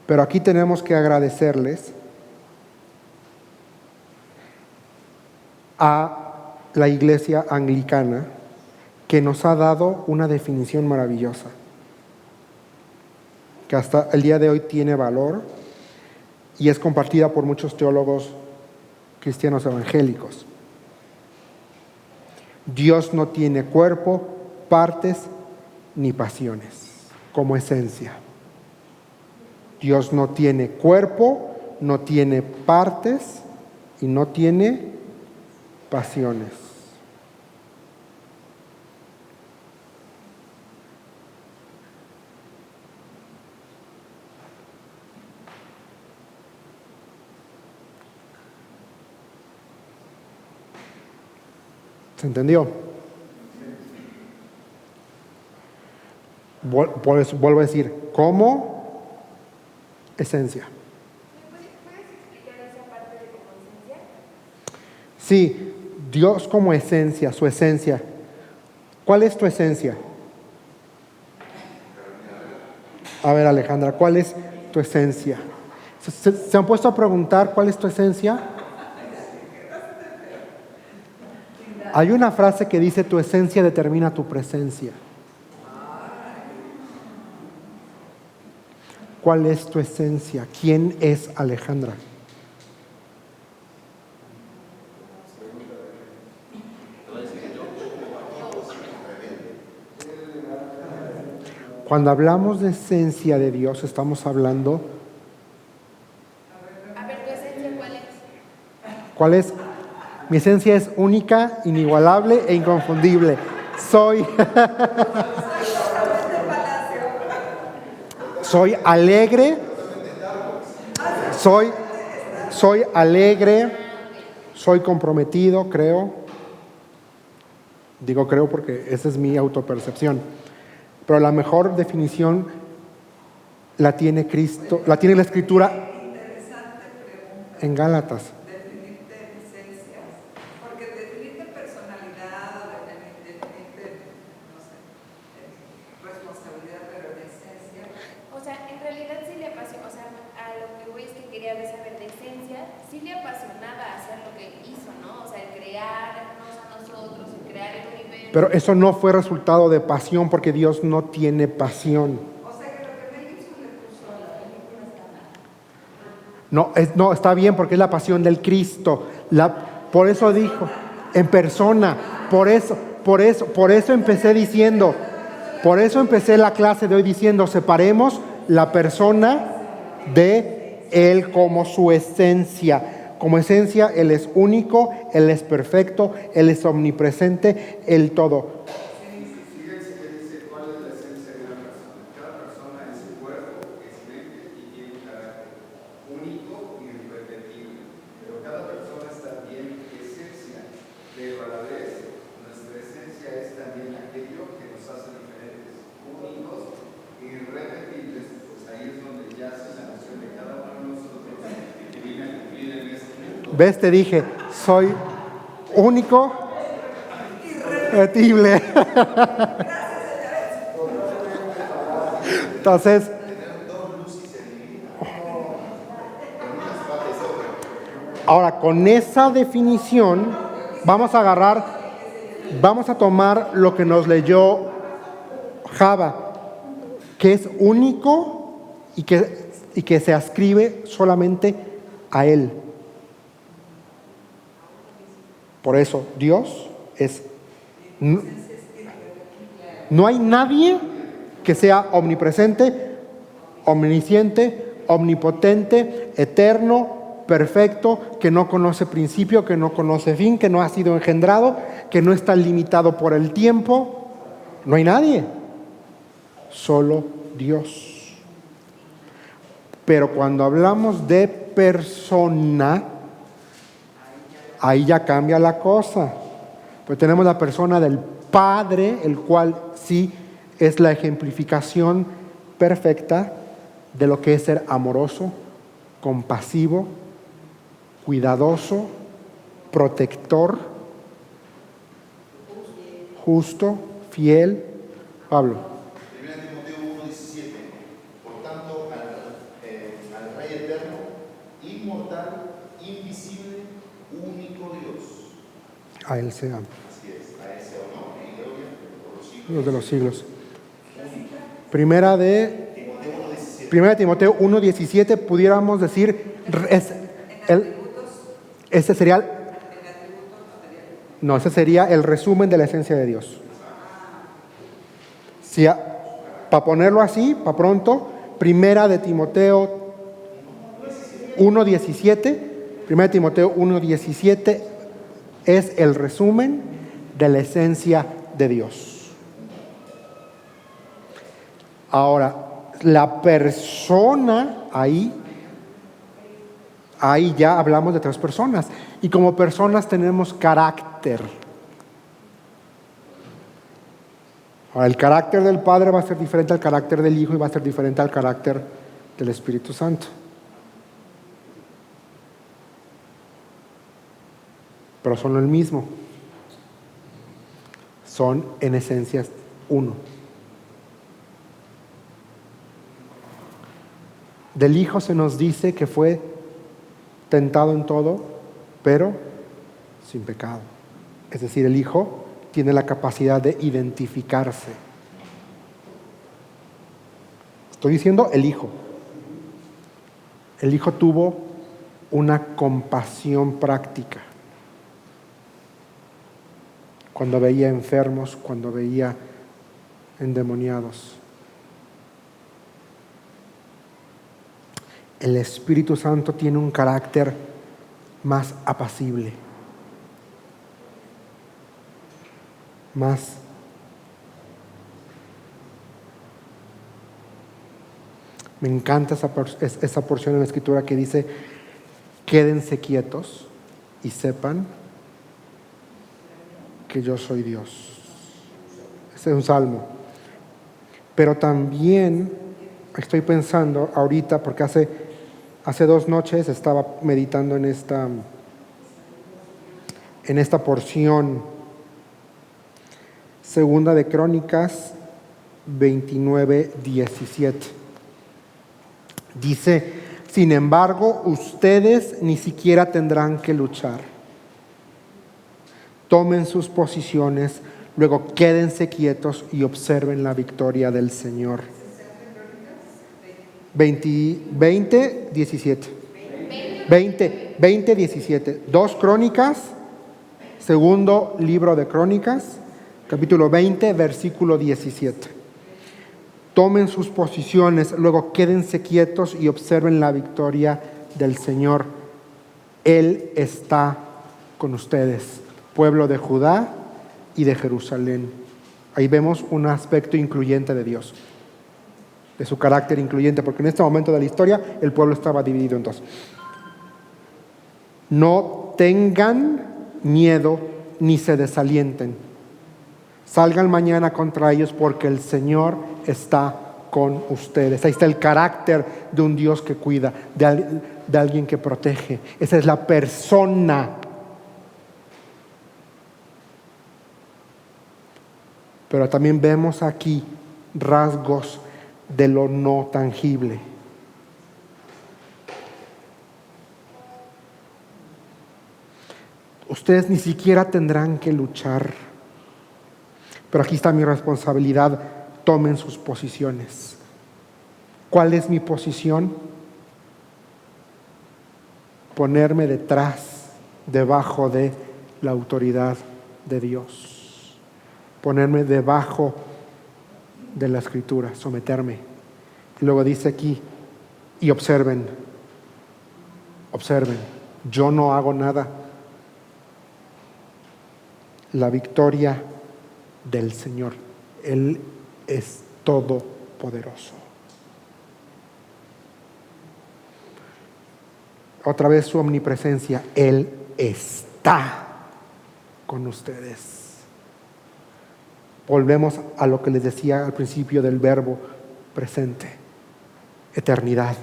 Pero aquí tenemos que agradecerles a la Iglesia Anglicana, que nos ha dado una definición maravillosa, que hasta el día de hoy tiene valor y es compartida por muchos teólogos cristianos evangélicos. Dios no tiene cuerpo, partes ni pasiones como esencia. Dios no tiene cuerpo, no tiene partes y no tiene pasiones. ¿Se entendió? Vuelvo a decir, ¿cómo? Esencia.
¿Puedes explicar esa parte de como esencia?
Sí, Dios como esencia, su esencia. ¿Cuál es tu esencia? A ver, Alejandra, ¿cuál es tu esencia? ¿Se han puesto a preguntar cuál es tu esencia? Hay una frase que dice: tu esencia determina tu presencia. ¿Cuál es tu esencia? ¿Quién es Alejandra? Cuando hablamos de esencia de Dios, estamos hablando...
A ver, ¿tu esencia cuál es?
¿Cuál es? Mi esencia es única, inigualable e inconfundible. Soy alegre, soy alegre, soy comprometido, creo. Digo creo porque esa es mi autopercepción. Pero la mejor definición la tiene Cristo, la tiene la Escritura en Gálatas.
Definirte esencias, porque definirte personalidad o definirte, no sé, responsabilidad, pero en esencia.
O sea, en realidad sí le apasiona, o sea, a lo que voy es que quería saber de esencia, sí le apasionaba hacer lo que hizo, ¿no? O sea, el crearnos a nosotros, el crear el universo.
Pero eso no fue resultado de pasión, porque Dios no tiene pasión.
O sea que lo que Mel Gibson le puso a la película está mal.
No, está bien, porque es la pasión del Cristo. Por eso dijo, en persona. Por eso empecé diciendo, por eso empecé la clase de hoy diciendo: separemos la persona de Él como su esencia. Como esencia, Él es único, Él es perfecto, Él es omnipresente, el todo.
Fíjense que dice cuál es la esencia de una persona. Cada persona es un cuerpo, es mente y tiene un carácter único y irrepetible. Pero cada persona es también esencia, pero a la vez nuestra esencia es también aquello que nos hace diferentes, únicos e irrepetibles. Pues ahí es donde yace la nación de cada uno de nosotros que viene a cumplir en este mundo.
¿Ves? Te dije, soy único, irrepetible. Entonces, ahora con esa definición vamos a tomar lo que nos leyó Java, que es único y que se ascribe solamente a Él. Por eso, Dios es... No hay nadie que sea omnipresente, omnisciente, omnipotente, eterno, perfecto, que no conoce principio, que no conoce fin, que no ha sido engendrado, que no está limitado por el tiempo. No hay nadie, solo Dios. Pero cuando hablamos de persona, Ahí ya cambia la cosa. Pues tenemos la persona del Padre, el cual sí es la ejemplificación perfecta de lo que es ser amoroso, compasivo, cuidadoso, protector, justo, fiel. Pablo.
1 Timoteo 1:17. Por tanto, al Rey eterno, inmortal, invisible, único Dios.
A él sea.
Así es, a ese honor y gloria por los siglos.
Los de los siglos. Primera de Timoteo 1:17, pudiéramos decir, ese sería, no, ese sería el resumen de la esencia de Dios. Si para ponerlo así, para pronto, Primera de Timoteo 1:17, Primera de Timoteo 1:17 es el resumen de la esencia de Dios. Ahora, la persona, ahí ya hablamos de tres personas. Y como personas tenemos carácter. Ahora, el carácter del Padre va a ser diferente al carácter del Hijo y va a ser diferente al carácter del Espíritu Santo. Pero son el mismo. Son en esencia uno. Del Hijo se nos dice que fue tentado en todo, pero sin pecado. Es decir, el Hijo tiene la capacidad de identificarse. Estoy diciendo el Hijo. El Hijo tuvo una compasión práctica. Cuando veía enfermos, cuando veía endemoniados. El Espíritu Santo tiene un carácter más apacible, más me encanta esa porción en la Escritura que dice: quédense quietos y sepan que yo soy Dios. Ese es un salmo. Pero también estoy pensando ahorita, porque hace 2 noches estaba meditando en esta porción. Segunda de Crónicas 29:17. Dice: sin embargo, ustedes ni siquiera tendrán que luchar. Tomen sus posiciones, luego quédense quietos y observen la victoria del Señor. 20:17. 2 Crónicas, segundo libro de Crónicas, capítulo 20, versículo 17. Tomen sus posiciones, luego quédense quietos y observen la victoria del Señor. Él está con ustedes, pueblo de Judá y de Jerusalén. Ahí vemos un aspecto incluyente de Dios, de su carácter incluyente, porque en este momento de la historia el pueblo estaba dividido en dos. No tengan miedo ni se desalienten. Salgan mañana contra ellos porque el Señor está con ustedes. Ahí está el carácter de un Dios que cuida, de alguien que protege. Esa es la persona. Pero también vemos aquí rasgos de lo no tangible. Ustedes ni siquiera tendrán que luchar. Pero aquí está mi responsabilidad. Tomen sus posiciones. ¿Cuál es mi posición? Ponerme debajo de la autoridad de Dios. Ponerme debajo de la Escritura, someterme. Y luego dice aquí: y observen, yo no hago nada. La victoria del Señor. Él es todopoderoso. Otra vez su omnipresencia. Él está. está con ustedes. Volvemos a lo que les decía al principio del verbo presente, eternidad.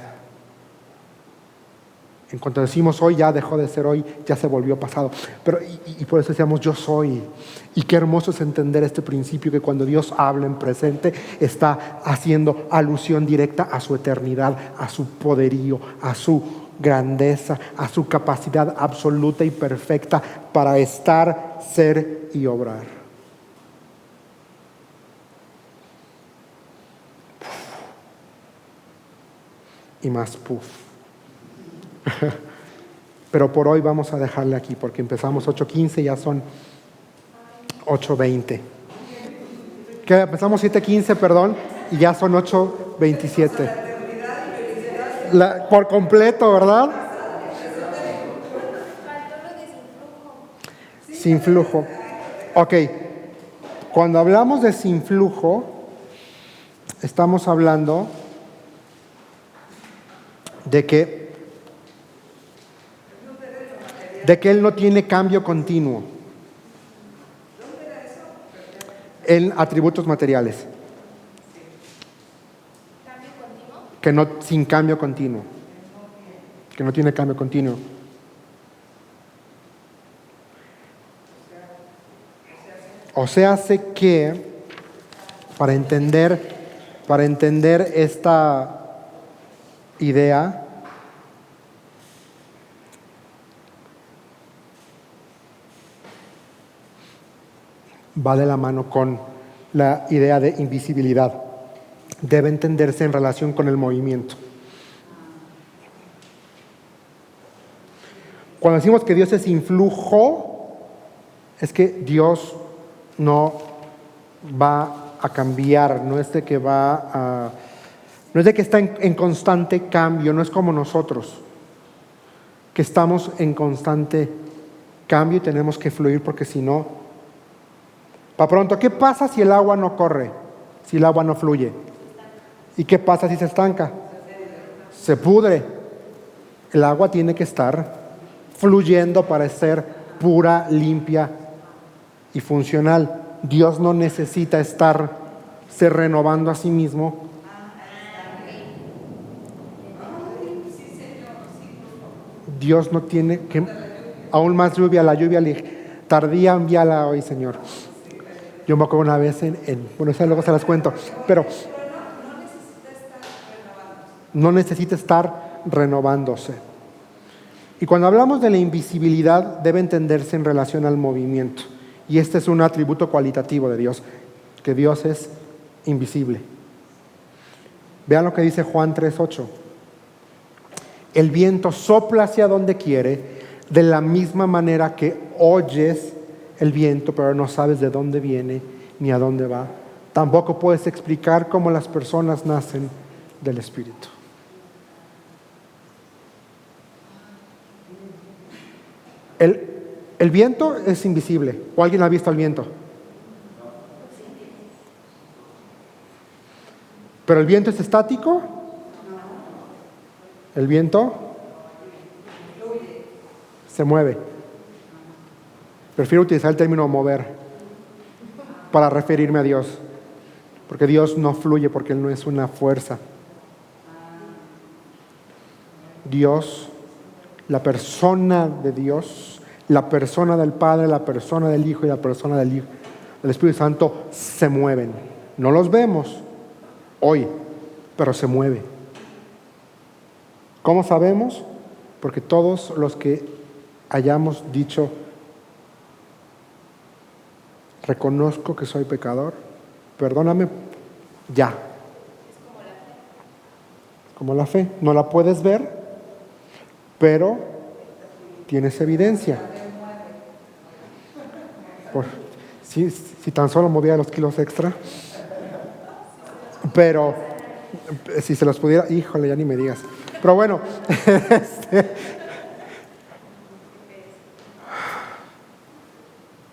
En cuanto decimos hoy, ya dejó de ser hoy, ya se volvió pasado. Pero, y por eso decíamos yo soy. Y qué hermoso es entender este principio, que cuando Dios habla en presente, está haciendo alusión directa a su eternidad, a su poderío, a su grandeza, a su capacidad absoluta y perfecta para estar, ser y obrar. Y más puff. Pero por hoy vamos a dejarle aquí, porque empezamos 8:15, ya son 8:20. Que empezamos 7:15, perdón, y ya son 8:27. Por completo, ¿verdad? Sin flujo. Ok. Cuando hablamos de sin flujo, estamos hablando de que Él no tiene cambio continuo en atributos materiales.
¿Cambio continuo?
Que no, sin cambio continuo. Que no tiene cambio continuo. O sea, hace que para entender esta idea, va de la mano con la idea de invisibilidad. Debe entenderse en relación con el movimiento. Cuando decimos que Dios es influjo, es que Dios no va a cambiar, no es de que no es de que está en constante cambio, no es como nosotros, que estamos en constante cambio y tenemos que fluir, porque si no, para pronto, ¿qué pasa si el agua no corre? Si el agua no fluye. ¿Y qué pasa si se estanca? Se pudre. El agua tiene que estar fluyendo para ser pura, limpia y funcional. Dios no necesita ser renovando a sí mismo. Dios no tiene que, aún más lluvia, la lluvia tardía, envíala hoy, Señor. Yo me acuerdo una vez bueno, eso luego se las cuento, pero no necesita estar renovándose. Y cuando hablamos de la invisibilidad, debe entenderse en relación al movimiento. Y este es un atributo cualitativo de Dios, que Dios es invisible. Vean lo que dice Juan 3:8. El viento sopla hacia donde quiere, de la misma manera que oyes el viento, pero no sabes de dónde viene ni a dónde va. Tampoco puedes explicar cómo las personas nacen del Espíritu. El viento es invisible. ¿O alguien ha visto el viento? ¿Pero el viento es estático? El viento se mueve. Prefiero utilizar el término mover para referirme a Dios, porque Dios no fluye, porque Él no es una fuerza. Dios, la persona de Dios, la persona del Padre, la persona del Hijo y la persona del Espíritu Santo se mueven. No los vemos hoy, pero se mueve. ¿Cómo sabemos? Porque todos los que hayamos dicho, reconozco que soy pecador, perdóname, ya. Como la fe. No la puedes ver, pero tienes evidencia. Si tan solo movía los kilos extra. Pero si se los pudiera, híjole, ya ni me digas. Pero bueno,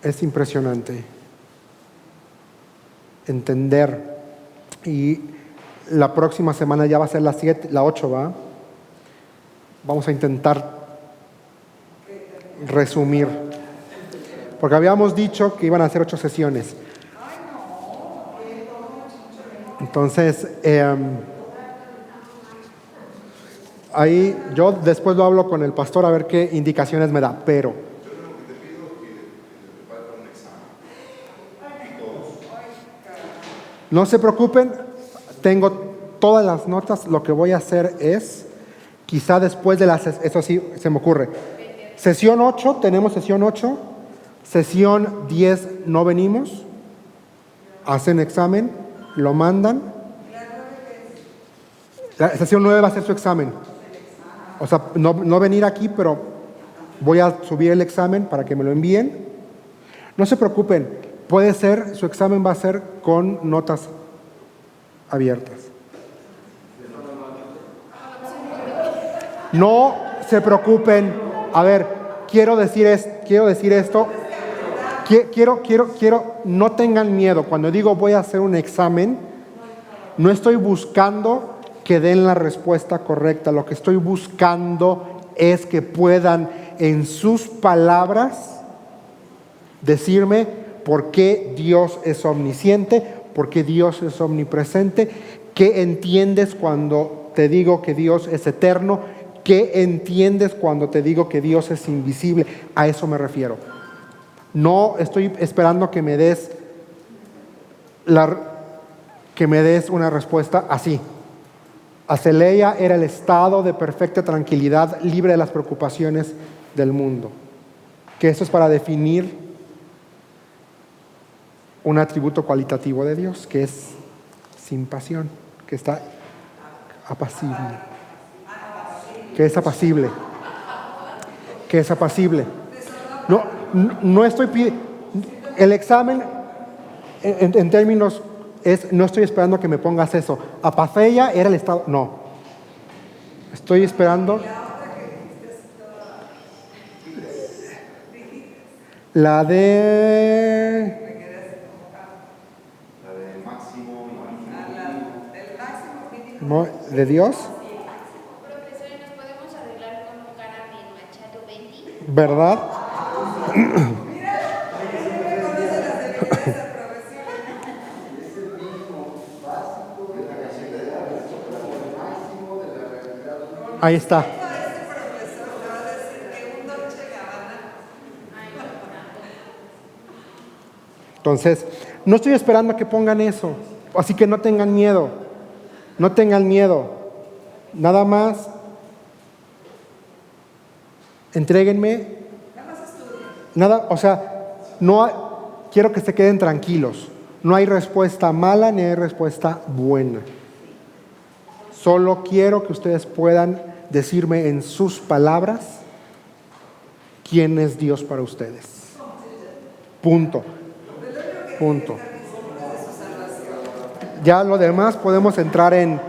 es impresionante entender. Y la próxima semana ya va a ser la 8, ¿va? Vamos a intentar resumir porque habíamos dicho que iban a hacer 8 sesiones. Entonces, ahí yo después lo hablo con el pastor a ver qué indicaciones me da, pero
Yo lo que te pido es que te prepare para un examen. Todos.
no se preocupen, tengo todas las notas. Lo que voy a hacer es, quizá después de eso sí se me ocurre, sesión 8, tenemos sesión 8, sesión 10 no venimos, hacen examen, lo mandan. La sesión 9 va a ser su examen. O sea, no venir aquí, pero voy a subir el examen para que me lo envíen. No se preocupen, puede ser, su examen va a ser con notas abiertas. No se preocupen. A ver, quiero decir esto. Quiero, no tengan miedo. Cuando digo voy a hacer un examen, no estoy buscando que den la respuesta correcta. Lo que estoy buscando es que puedan en sus palabras decirme por qué Dios es omnisciente, por qué Dios es omnipresente, qué entiendes cuando te digo que Dios es eterno, qué entiendes cuando te digo que Dios es invisible. A eso me refiero. No estoy esperando que me des una respuesta así. Aceleia era el estado de perfecta tranquilidad, libre de las preocupaciones del mundo. Que eso es para definir un atributo cualitativo de Dios, que es sin pasión, que está apacible, que es apacible, que es apacible. No estoy pidiendo el examen en términos no estoy esperando que me pongas eso. Apatheia era el estado. No. Estoy esperando. La de
Máximo y
no, de Dios,
Profesores, ¿nos podemos arreglar con un caramel Machado 20?
¿verdad? Ahí está. Entonces, no estoy esperando a que pongan eso. Así que no tengan miedo. No tengan miedo. Nada más, entréguenme. O sea, quiero que se queden tranquilos. No hay respuesta mala ni hay respuesta buena. Solo quiero que ustedes puedan decirme en sus palabras quién es Dios para ustedes. Punto. Ya lo demás podemos entrar en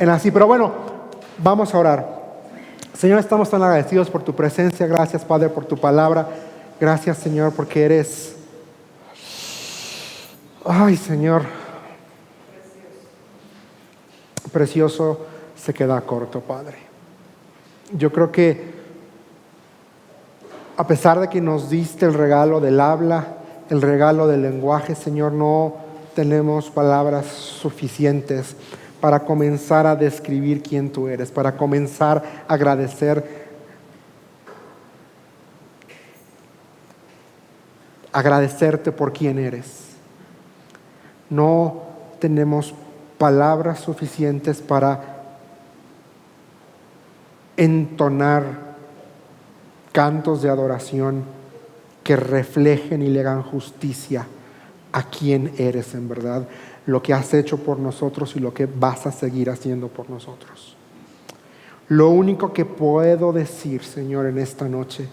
así. Pero bueno, vamos a orar. Señor, estamos tan agradecidos por tu presencia. Gracias, Padre, por tu palabra. Gracias, Señor, porque eres... Ay, Señor. Precioso se queda corto, Padre. Yo creo que a pesar de que nos diste el regalo del habla, el regalo del lenguaje, Señor, no tenemos palabras suficientes para comenzar a describir quién tú eres, para comenzar a agradecerte por quién eres. No tenemos palabras suficientes para entonar cantos de adoración que reflejen y le hagan justicia a quién eres en verdad, lo que has hecho por nosotros y lo que vas a seguir haciendo por nosotros. Lo único que puedo decir, Señor, en esta noche,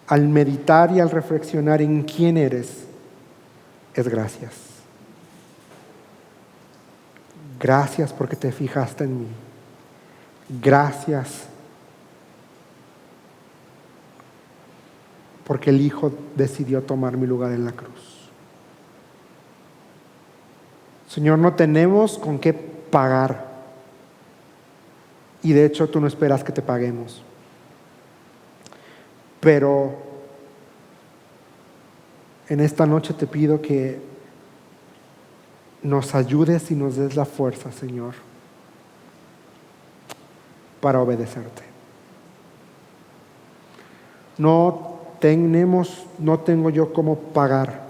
al meditar y al reflexionar en quién eres, es gracias. Gracias porque te fijaste en mí. Gracias porque el Hijo decidió tomar mi lugar en la cruz. Señor, no tenemos con qué pagar. Y de hecho tú no esperas que te paguemos. Pero En esta noche te pido que nos ayudes y nos des la fuerza, Señor, para obedecerte. No tengo yo cómo pagar.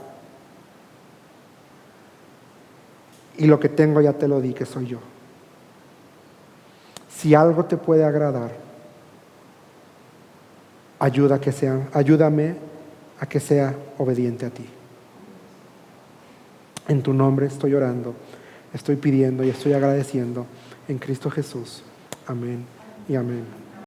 Y lo que tengo ya te lo di, que soy yo. Si algo te puede agradar, ayúdame a que sea obediente a ti. En tu nombre estoy orando, estoy pidiendo y estoy agradeciendo en Cristo Jesús. Amén y amén.